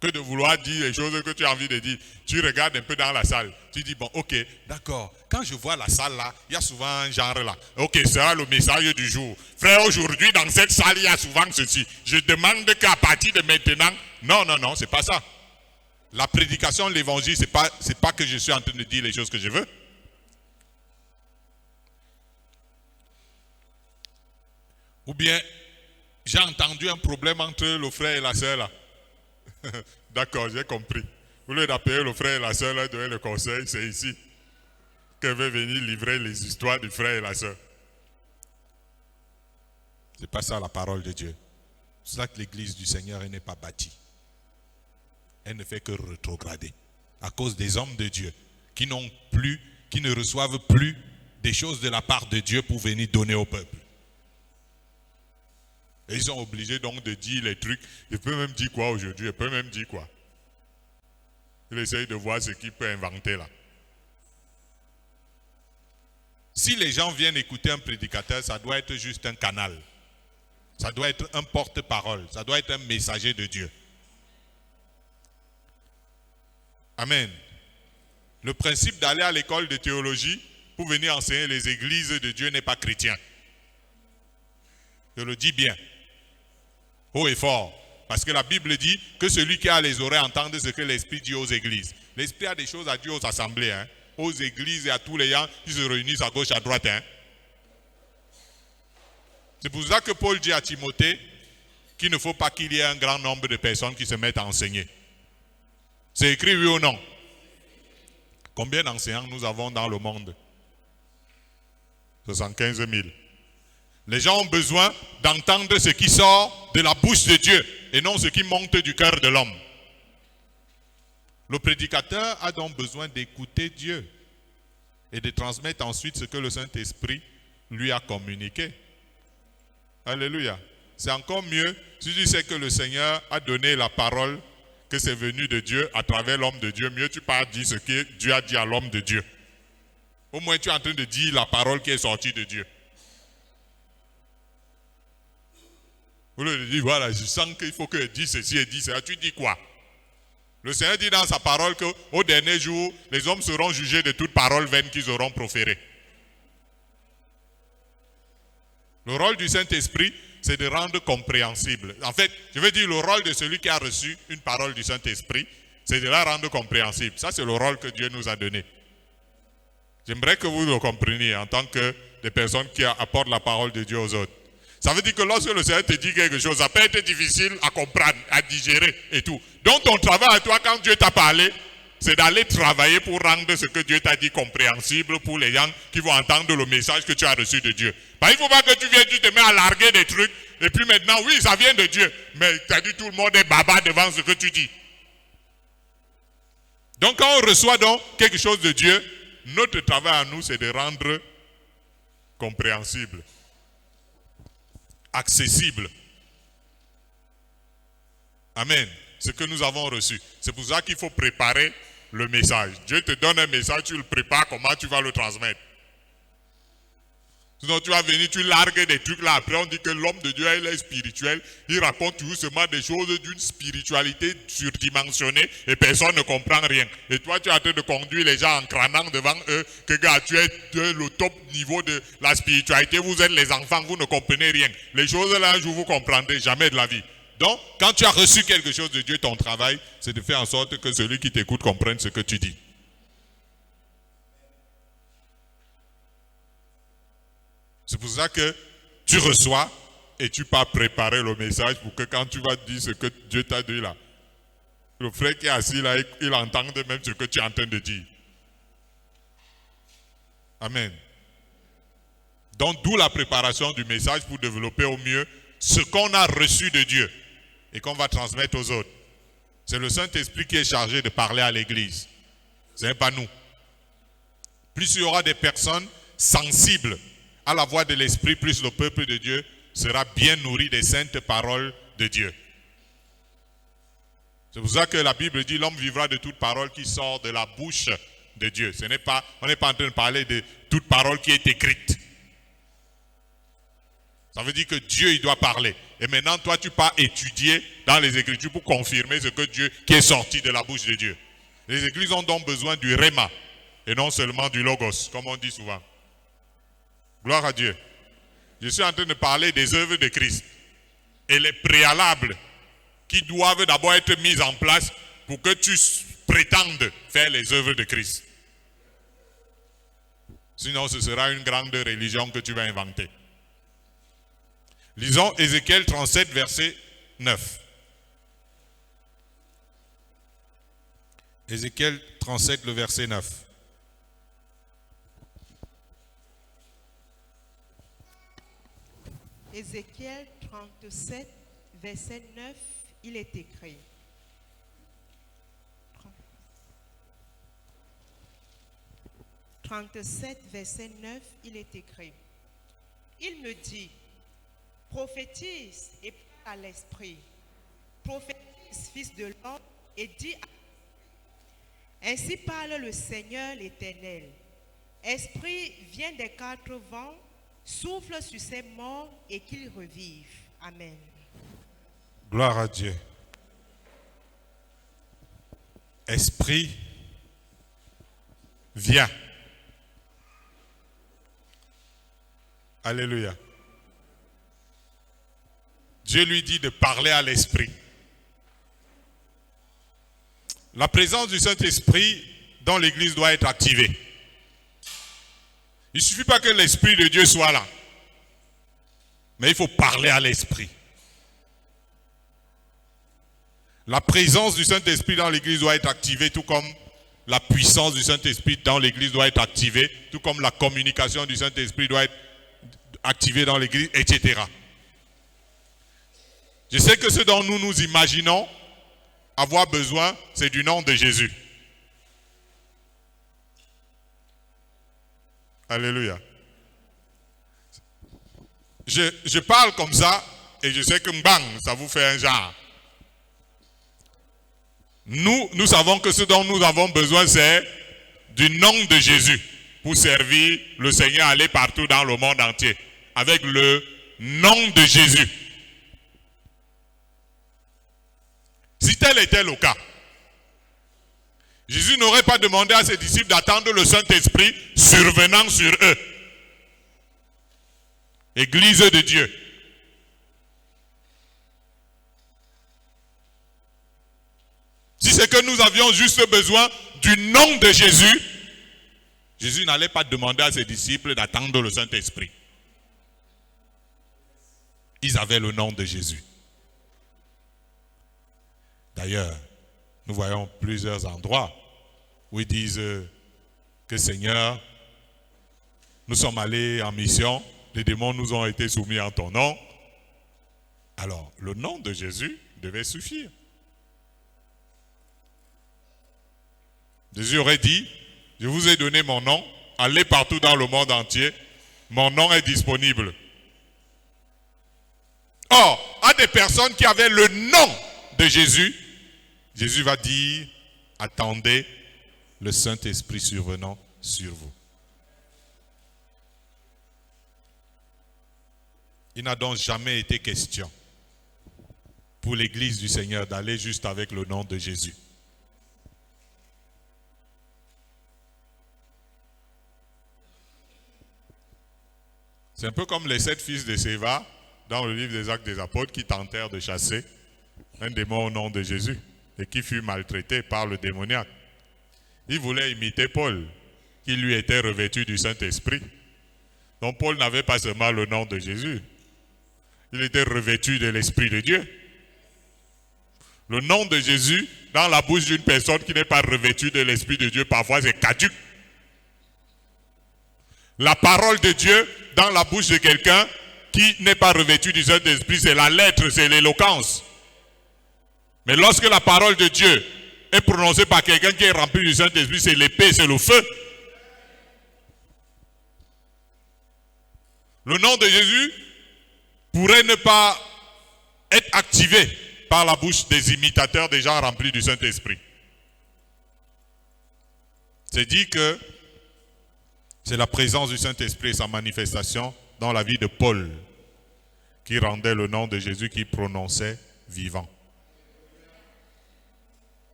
Que de vouloir dire les choses que tu as envie de dire. Tu regardes un peu dans la salle. Tu dis, bon, ok, d'accord. Quand je vois la salle là, il y a souvent un genre là. Ok, ce sera le message du jour. Frère, aujourd'hui, dans cette salle, il y a souvent ceci. Je demande qu'à partir de maintenant... Non, c'est pas ça. La prédication de l'évangile, c'est pas que je suis en train de dire les choses que je veux. Ou bien, j'ai entendu un problème entre le frère et la sœur là. D'accord, j'ai compris. Au lieu d'appeler le frère et la sœur, là, donner le conseil, c'est ici qu'elle veut venir livrer les histoires du frère et la sœur. C'est pas ça la parole de Dieu. C'est ça que l'église du Seigneur n'est pas bâtie. Elle ne fait que rétrograder à cause des hommes de Dieu qui ne reçoivent plus des choses de la part de Dieu pour venir donner au peuple. Et ils sont obligés donc de dire les trucs. Il peut même dire quoi aujourd'hui? Il peut même dire quoi? Il essaye de voir ce qu'il peut inventer là. Si les gens viennent écouter un prédicateur, ça doit être juste un canal. Ça doit être un porte-parole. Ça doit être un messager de Dieu. Amen. Le principe d'aller à l'école de théologie pour venir enseigner les églises de Dieu n'est pas chrétien. Je le dis bien. Haut et fort. Parce que la Bible dit que celui qui a les oreilles entende ce que l'Esprit dit aux églises. L'Esprit a des choses à dire aux assemblées, hein, aux églises et à tous les gens qui se réunissent à gauche, à droite. Hein. C'est pour ça que Paul dit à Timothée qu'il ne faut pas qu'il y ait un grand nombre de personnes qui se mettent à enseigner. C'est écrit oui ou non? Combien d'enseignants nous avons dans le monde? 75 000. Les gens ont besoin d'entendre ce qui sort de la bouche de Dieu et non ce qui monte du cœur de l'homme. Le prédicateur a donc besoin d'écouter Dieu et de transmettre ensuite ce que le Saint-Esprit lui a communiqué. Alléluia. C'est encore mieux si tu sais que le Seigneur a donné la parole, que c'est venu de Dieu à travers l'homme de Dieu. Mieux tu peux dire ce que Dieu a dit à l'homme de Dieu. Au moins tu es en train de dire la parole qui est sortie de Dieu. Au lieu de dire, voilà, je sens qu'il faut que je dise ceci et dise cela. Tu dis quoi? Le Seigneur dit dans sa parole qu'au dernier jour, les hommes seront jugés de toute parole vaine qu'ils auront proférée. Le rôle du Saint-Esprit, c'est de rendre compréhensible. En fait, je veux dire, le rôle de celui qui a reçu une parole du Saint-Esprit, c'est de la rendre compréhensible. Ça, c'est le rôle que Dieu nous a donné. J'aimerais que vous le compreniez en tant que des personnes qui apportent la parole de Dieu aux autres. Ça veut dire que lorsque le Seigneur te dit quelque chose, ça peut être difficile à comprendre, à digérer et tout. Donc ton travail à toi, quand Dieu t'a parlé, c'est d'aller travailler pour rendre ce que Dieu t'a dit compréhensible pour les gens qui vont entendre le message que tu as reçu de Dieu. Parce qu'il ne faut pas que tu viennes, tu te mets à larguer des trucs, et puis maintenant, oui, ça vient de Dieu, mais tu as dit tout le monde est baba devant ce que tu dis. Donc quand on reçoit donc quelque chose de Dieu, notre travail à nous, c'est de rendre compréhensible, accessible. Amen. Ce que nous avons reçu. C'est pour ça qu'il faut préparer le message. Dieu te donne un message, tu le prépares, comment tu vas le transmettre. Sinon tu vas venir, tu largues des trucs là. Après on dit que l'homme de Dieu il est spirituel. Il raconte tout seulement des choses d'une spiritualité surdimensionnée et personne ne comprend rien. Et toi tu es en train de conduire les gens en crânant devant eux que gars tu es de le top niveau de la spiritualité. Vous êtes les enfants, vous ne comprenez rien. Les choses là un jour vous comprendrez jamais de la vie. Donc, quand tu as reçu quelque chose de Dieu, ton travail, c'est de faire en sorte que celui qui t'écoute comprenne ce que tu dis. C'est pour ça que tu reçois et tu pars préparer le message pour que quand tu vas dire ce que Dieu t'a dit là, le frère qui est assis là, il entende même ce que tu es en train de dire. Amen. Donc, d'où la préparation du message pour développer au mieux ce qu'on a reçu de Dieu et qu'on va transmettre aux autres. C'est le Saint-Esprit qui est chargé de parler à l'Église. Ce n'est pas nous. Plus il y aura des personnes sensibles à la voix de l'Esprit, plus le peuple de Dieu sera bien nourri des saintes paroles de Dieu. C'est pour ça que la Bible dit l'homme vivra de toute parole qui sort de la bouche de Dieu. On n'est pas en train de parler de toute parole qui est écrite. Ça veut dire que Dieu, il doit parler. Et maintenant, toi, tu pars étudier dans les Écritures pour confirmer ce que Dieu, qui est sorti de la bouche de Dieu. Les Églises ont donc besoin du Réma et non seulement du Logos, comme on dit souvent. Gloire à Dieu. Je suis en train de parler des œuvres de Christ et les préalables qui doivent d'abord être mis en place pour que tu prétendes faire les œuvres de Christ. Sinon, ce sera une grande religion que tu vas inventer. Lisons Ézéchiel 37, verset 9. Ézéchiel 37, le verset 9. Ézéchiel 37, verset 9, il est écrit. 37, verset 9, il est écrit. Il me dit, prophétise et parle à l'esprit. Prophétise, fils de l'homme, et dis ainsi parle le Seigneur l'Éternel. Esprit, viens des quatre vents, souffle sur ces morts et qu'ils revivent. Amen. Gloire à Dieu. Esprit, viens. Alléluia. Dieu lui dit de parler à l'esprit. La présence du Saint-Esprit dans l'Église doit être activée. Il ne suffit pas que l'Esprit de Dieu soit là. Mais il faut parler à l'Esprit. La présence du Saint-Esprit dans l'Église doit être activée, tout comme la puissance du Saint-Esprit dans l'Église doit être activée, tout comme la communication du Saint-Esprit doit être activée dans l'Église, etc. Je sais que ce dont nous nous imaginons avoir besoin, c'est du nom de Jésus. Alléluia. Je parle comme ça et je sais que bang, ça vous fait un genre. Nous savons que ce dont nous avons besoin, c'est du nom de Jésus pour servir le Seigneur, aller partout dans le monde entier. Avec le nom de Jésus. Si tel était le cas, Jésus n'aurait pas demandé à ses disciples d'attendre le Saint-Esprit survenant sur eux. Église de Dieu. Si c'est que nous avions juste besoin du nom de Jésus, Jésus n'allait pas demander à ses disciples d'attendre le Saint-Esprit. Ils avaient le nom de Jésus. D'ailleurs, nous voyons plusieurs endroits où ils disent que Seigneur, nous sommes allés en mission, les démons nous ont été soumis en ton nom. Alors, le nom de Jésus devait suffire. Jésus aurait dit, je vous ai donné mon nom, allez partout dans le monde entier, mon nom est disponible. Or, à des personnes qui avaient le nom de Jésus, Jésus va dire, attendez le Saint-Esprit survenant sur vous. Il n'a donc jamais été question pour l'Église du Seigneur d'aller juste avec le nom de Jésus. C'est un peu comme les 7 fils de Séva dans le livre des Actes des Apôtres qui tentèrent de chasser un démon au nom de Jésus, et qui fut maltraité par le démoniaque. Il voulait imiter Paul, qui lui était revêtu du Saint-Esprit. Donc Paul n'avait pas seulement le nom de Jésus, il était revêtu de l'Esprit de Dieu. Le nom de Jésus, dans la bouche d'une personne qui n'est pas revêtue de l'Esprit de Dieu, parfois c'est caduc. La parole de Dieu, dans la bouche de quelqu'un qui n'est pas revêtu du Saint-Esprit, c'est la lettre, c'est l'éloquence. Mais lorsque la parole de Dieu est prononcée par quelqu'un qui est rempli du Saint-Esprit, c'est l'épée, c'est le feu. Le nom de Jésus pourrait ne pas être activé par la bouche des imitateurs des gens remplis du Saint-Esprit. C'est dit que c'est la présence du Saint-Esprit et sa manifestation dans la vie de Paul qui rendait le nom de Jésus qui prononçait vivant.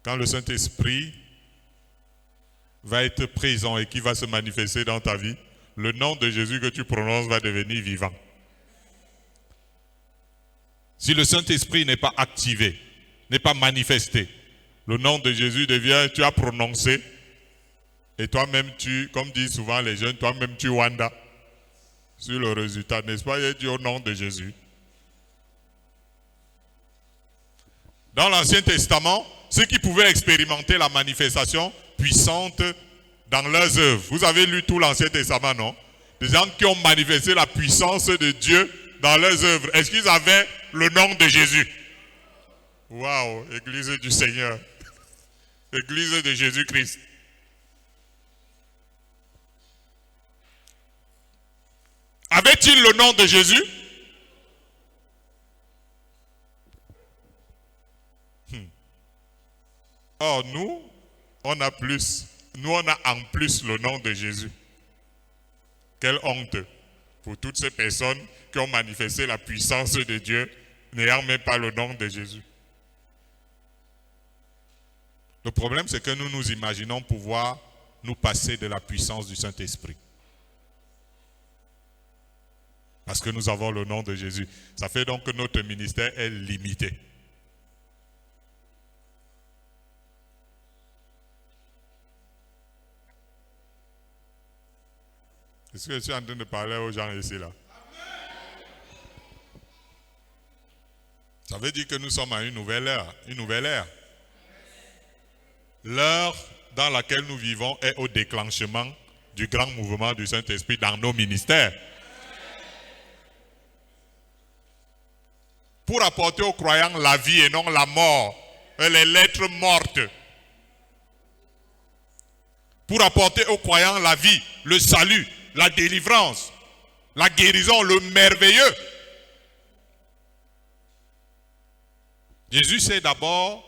Quand le Saint-Esprit va être présent et qui va se manifester dans ta vie, le nom de Jésus que tu prononces va devenir vivant. Si le Saint-Esprit n'est pas activé, n'est pas manifesté, le nom de Jésus devient, tu as prononcé, et toi-même tu, comme disent souvent les jeunes, toi-même tu wanda sur le résultat, n'est-ce pas? Il est dit au nom de Jésus. Dans l'Ancien Testament, ceux qui pouvaient expérimenter la manifestation puissante dans leurs œuvres. Vous avez lu tout l'Ancien Testament, non? Des gens qui ont manifesté la puissance de Dieu dans leurs œuvres. Est-ce qu'ils avaient le nom de Jésus? Waouh, Église du Seigneur. Église de Jésus-Christ. Avait-il le nom de Jésus? Or, nous, on a plus. Nous, on a en plus le nom de Jésus. Quelle honte pour toutes ces personnes qui ont manifesté la puissance de Dieu, n'ayant même pas le nom de Jésus. Le problème, c'est que nous nous imaginons pouvoir nous passer de la puissance du Saint-Esprit. Parce que nous avons le nom de Jésus. Ça fait donc que notre ministère est limité. Est-ce que je suis en train de parler aux gens ici là? Ça veut dire que nous sommes à une nouvelle ère. Une nouvelle ère. L'heure dans laquelle nous vivons est au déclenchement du grand mouvement du Saint-Esprit dans nos ministères. Pour apporter aux croyants la vie et non la mort, et les lettres mortes. Pour apporter aux croyants la vie, le salut, la délivrance, la guérison, le merveilleux. Jésus s'est d'abord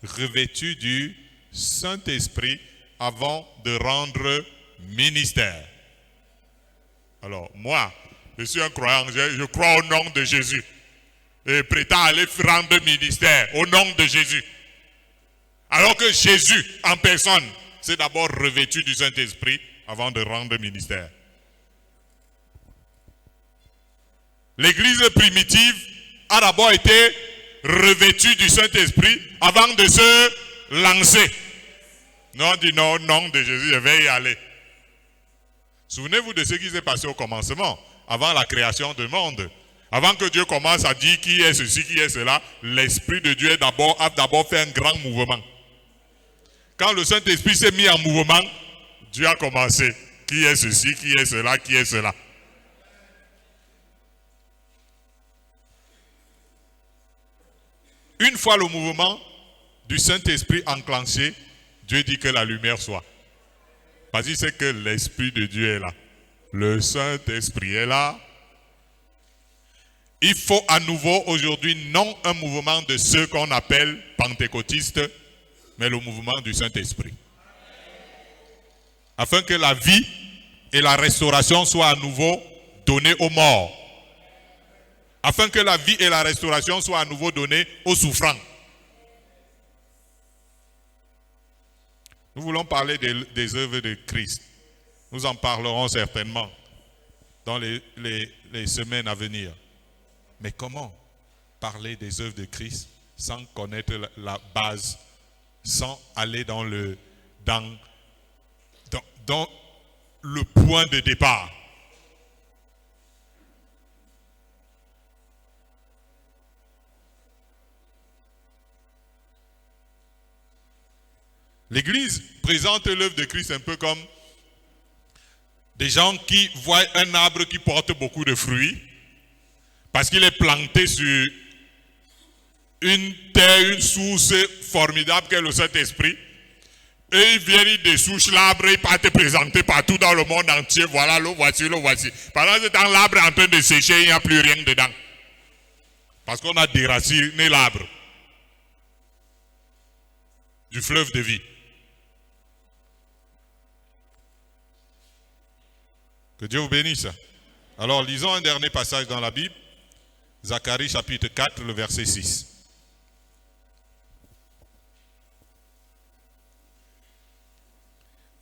revêtu du Saint-Esprit avant de rendre ministère. Alors, moi, je suis un croyant, je crois au nom de Jésus. Et prétends aller rendre ministère au nom de Jésus. Alors que Jésus, en personne, s'est d'abord revêtu du Saint-Esprit avant de rendre ministère. L'église primitive a d'abord été revêtue du Saint-Esprit avant de se lancer. Non, on dit non, au nom de Jésus, je vais y aller. Souvenez-vous de ce qui s'est passé au commencement, avant la création du monde. Avant que Dieu commence à dire qui est ceci, qui est cela, l'Esprit de Dieu a d'abord fait un grand mouvement. Quand le Saint-Esprit s'est mis en mouvement, Dieu a commencé. Qui est ceci, qui est cela, qui est cela. Une fois le mouvement du Saint-Esprit enclenché, Dieu dit que la lumière soit. Parce qu'il sait que l'Esprit de Dieu est là. Le Saint-Esprit est là. Il faut à nouveau aujourd'hui non un mouvement de ceux qu'on appelle pentecôtistes, mais le mouvement du Saint-Esprit. Afin que la vie et la restauration soient à nouveau données aux morts. Afin que la vie et la restauration soient à nouveau données aux souffrants. Nous voulons parler des œuvres de Christ. Nous en parlerons certainement dans les semaines à venir. Mais comment? parler des œuvres de Christ sans connaître la base, sans aller dans le point de départ. L'Église présente l'œuvre de Christ un peu comme des gens qui voient un arbre qui porte beaucoup de fruits parce qu'il est planté sur une terre, une source formidable qu'est le Saint-Esprit. Et ils viennent, ils dessouchent l'arbre, ils partent présenter partout dans le monde entier. Voilà, le voici, le voici. Pendant ce temps, l'arbre est en train de sécher, il n'y a plus rien dedans. Parce qu'on a déraciné l'arbre du fleuve de vie. Que Dieu vous bénisse. Alors, lisons un dernier passage dans la Bible. Zacharie chapitre 4, le verset 6.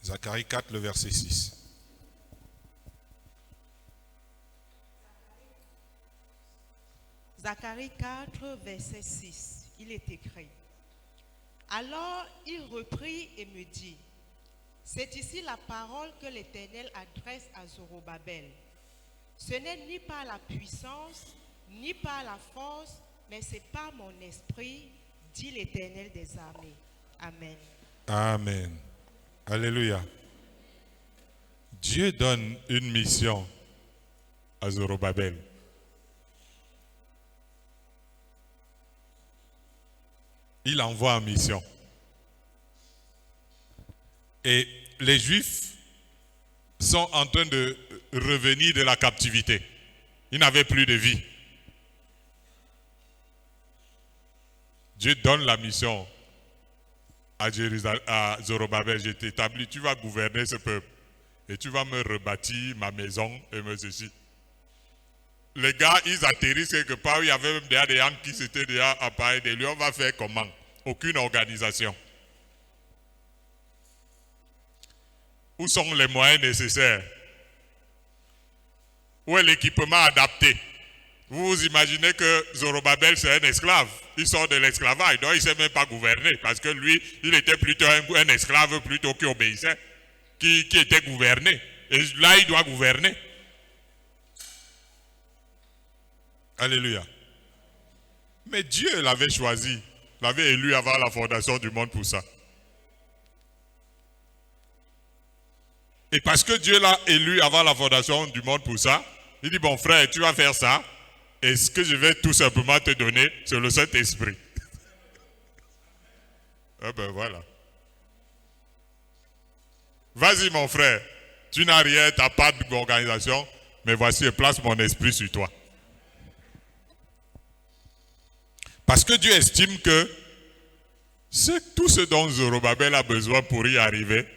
Zacharie 4, le verset 6. Zacharie 4, verset 6. Il est écrit. Alors il reprit et me dit, c'est ici la parole que l'Éternel adresse à Zorobabel. Ce n'est ni par la puissance, ni par la force, mais c'est par mon esprit, dit l'Éternel des armées. Amen. Amen. Alléluia. Dieu donne une mission à Zorobabel. Il envoie en mission. Et les Juifs sont en train de revenir de la captivité. Ils n'avaient plus de vie. Dieu donne la mission à Zorobabel. Je t'établis, tu vas gouverner ce peuple. Et tu vas me rebâtir ma maison et me ceci. Les gars, ils atterrissent quelque part. Il y avait même déjà des gens qui s'étaient déjà appareillés de lui. On va faire comment? Aucune organisation. Où sont les moyens nécessaires? Où est l'équipement adapté? Vous vous imaginez que Zorobabel c'est un esclave. Il sort de l'esclavage, donc il ne sait même pas gouverner. Parce que lui, il était plutôt un esclave plutôt qui obéissait, qui était gouverné. Et là, il doit gouverner. Alléluia. Mais Dieu l'avait choisi, l'avait élu avant la fondation du monde pour ça. Et parce que Dieu l'a élu avant la fondation du monde pour ça, il dit, bon frère, tu vas faire ça, et ce que je vais tout simplement te donner, c'est le Saint-Esprit. Ah ben voilà. Vas-y mon frère, tu n'as rien, tu n'as pas d'organisation, mais voici, je place mon esprit sur toi. Parce que Dieu estime que tout ce dont Zorobabel a besoin pour y arriver,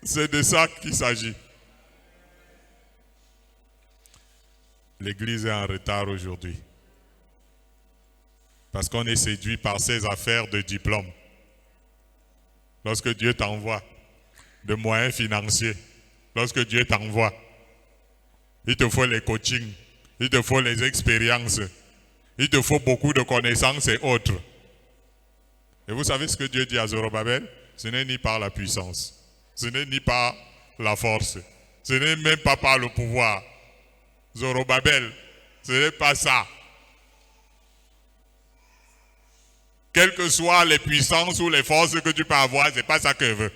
c'est de ça qu'il s'agit. L'Église est en retard aujourd'hui. Parce qu'on est séduit par ces affaires de diplôme. Lorsque Dieu t'envoie de moyens financiers, lorsque Dieu t'envoie, il te faut les coachings, il te faut les expériences, il te faut beaucoup de connaissances et autres. Et vous savez ce que Dieu dit à Zorobabel? Ce n'est ni par la puissance, ce n'est ni par la force, ce n'est même pas par le pouvoir. Zorobabel, ce n'est pas ça. Quelles que soient les puissances ou les forces que tu peux avoir, ce n'est pas ça que je veux.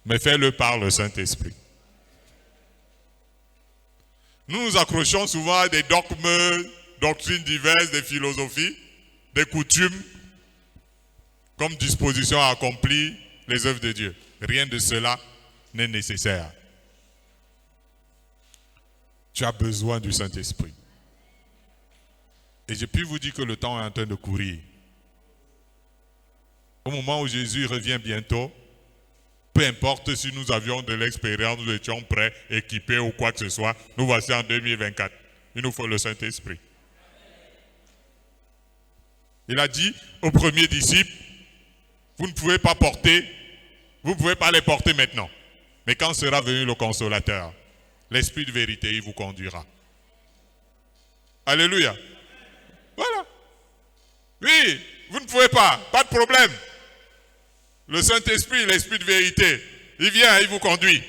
Mais fais-le par le Saint-Esprit. Nous nous accrochons souvent à des dogmes, doctrines diverses, des philosophies, des coutumes, comme disposition à accomplir les œuvres de Dieu. Rien de cela n'est nécessaire. Tu as besoin du Saint-Esprit. Et je puis vous dire que le temps est en train de courir. Au moment où Jésus revient bientôt, peu importe si nous avions de l'expérience, nous étions prêts, équipés ou quoi que ce soit, nous voici en 2024. Il nous faut le Saint-Esprit. Il a dit aux premiers disciples, vous ne pouvez pas les porter maintenant. Mais quand sera venu le Consolateur, l'Esprit de vérité, il vous conduira. Alléluia. Voilà. Oui, vous ne pouvez pas de problème. Le Saint-Esprit, l'Esprit de vérité, il vient, il vous conduit.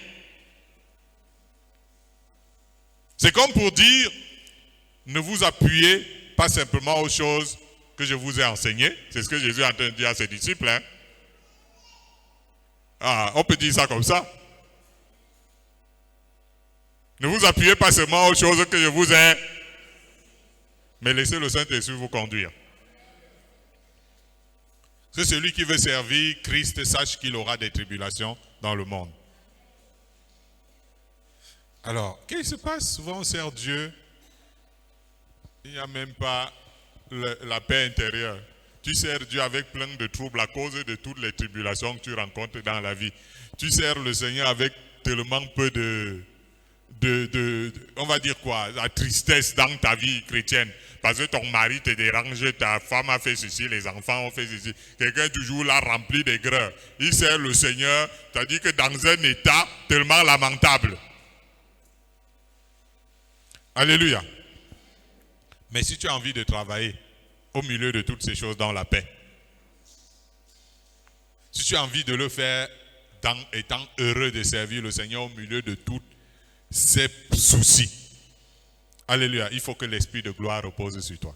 C'est comme pour dire, ne vous appuyez pas simplement aux choses que je vous ai enseignées. C'est ce que Jésus est en train de dire à ses disciples. Hein? Ah, on peut dire ça comme ça. Ne vous appuyez pas seulement aux choses que je vous ai, mais laissez le Saint-Esprit vous conduire. C'est celui qui veut servir Christ, sache qu'il aura des tribulations dans le monde. Alors, qu'est-ce qui se passe? Souvent on sert Dieu, il n'y a même pas la paix intérieure. Tu sers Dieu avec plein de troubles à cause de toutes les tribulations que tu rencontres dans la vie. Tu sers le Seigneur avec tellement peu on va dire quoi, la tristesse dans ta vie chrétienne. Parce que ton mari te dérange, ta femme a fait ceci, les enfants ont fait ceci. Quelqu'un est toujours là rempli d'aigreur. Il sert le Seigneur, c'est-à-dire que dans un état tellement lamentable. Alléluia. Mais si tu as envie de travailler au milieu de toutes ces choses dans la paix, si tu as envie de le faire étant heureux de servir le Seigneur au milieu de tous ces soucis, alléluia, il faut que l'Esprit de gloire repose sur toi.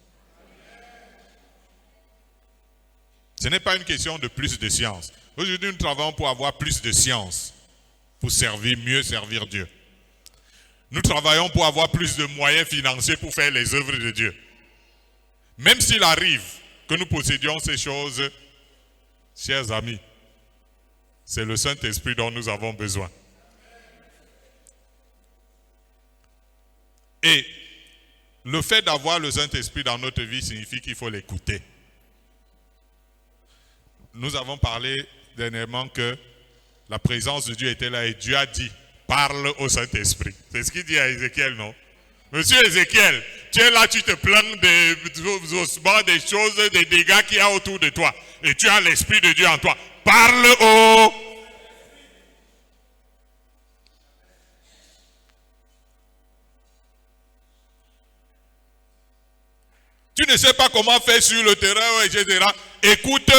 Ce n'est pas une question de plus de science. Aujourd'hui, nous travaillons pour avoir plus de science, pour mieux servir Dieu. Nous travaillons pour avoir plus de moyens financiers pour faire les œuvres de Dieu. Même s'il arrive que nous possédions ces choses, chers amis, c'est le Saint-Esprit dont nous avons besoin. Et le fait d'avoir le Saint-Esprit dans notre vie signifie qu'il faut l'écouter. Nous avons parlé dernièrement que la présence de Dieu était là et Dieu a dit, parle au Saint-Esprit. C'est ce qu'il dit à Ézéchiel, non? Monsieur Ézéchiel, tu es là, tu te plains des ossements, des choses, des dégâts qu'il y a autour de toi. Et tu as l'Esprit de Dieu en toi. Parle au... Tu ne sais pas comment faire sur le terrain, etc. Écoute.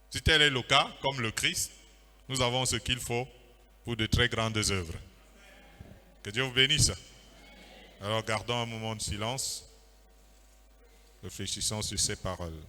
Si tel est le cas, comme le Christ, nous avons ce qu'il faut pour de très grandes œuvres. Que Dieu vous bénisse. Alors gardons un moment de silence. Réfléchissons sur ces paroles.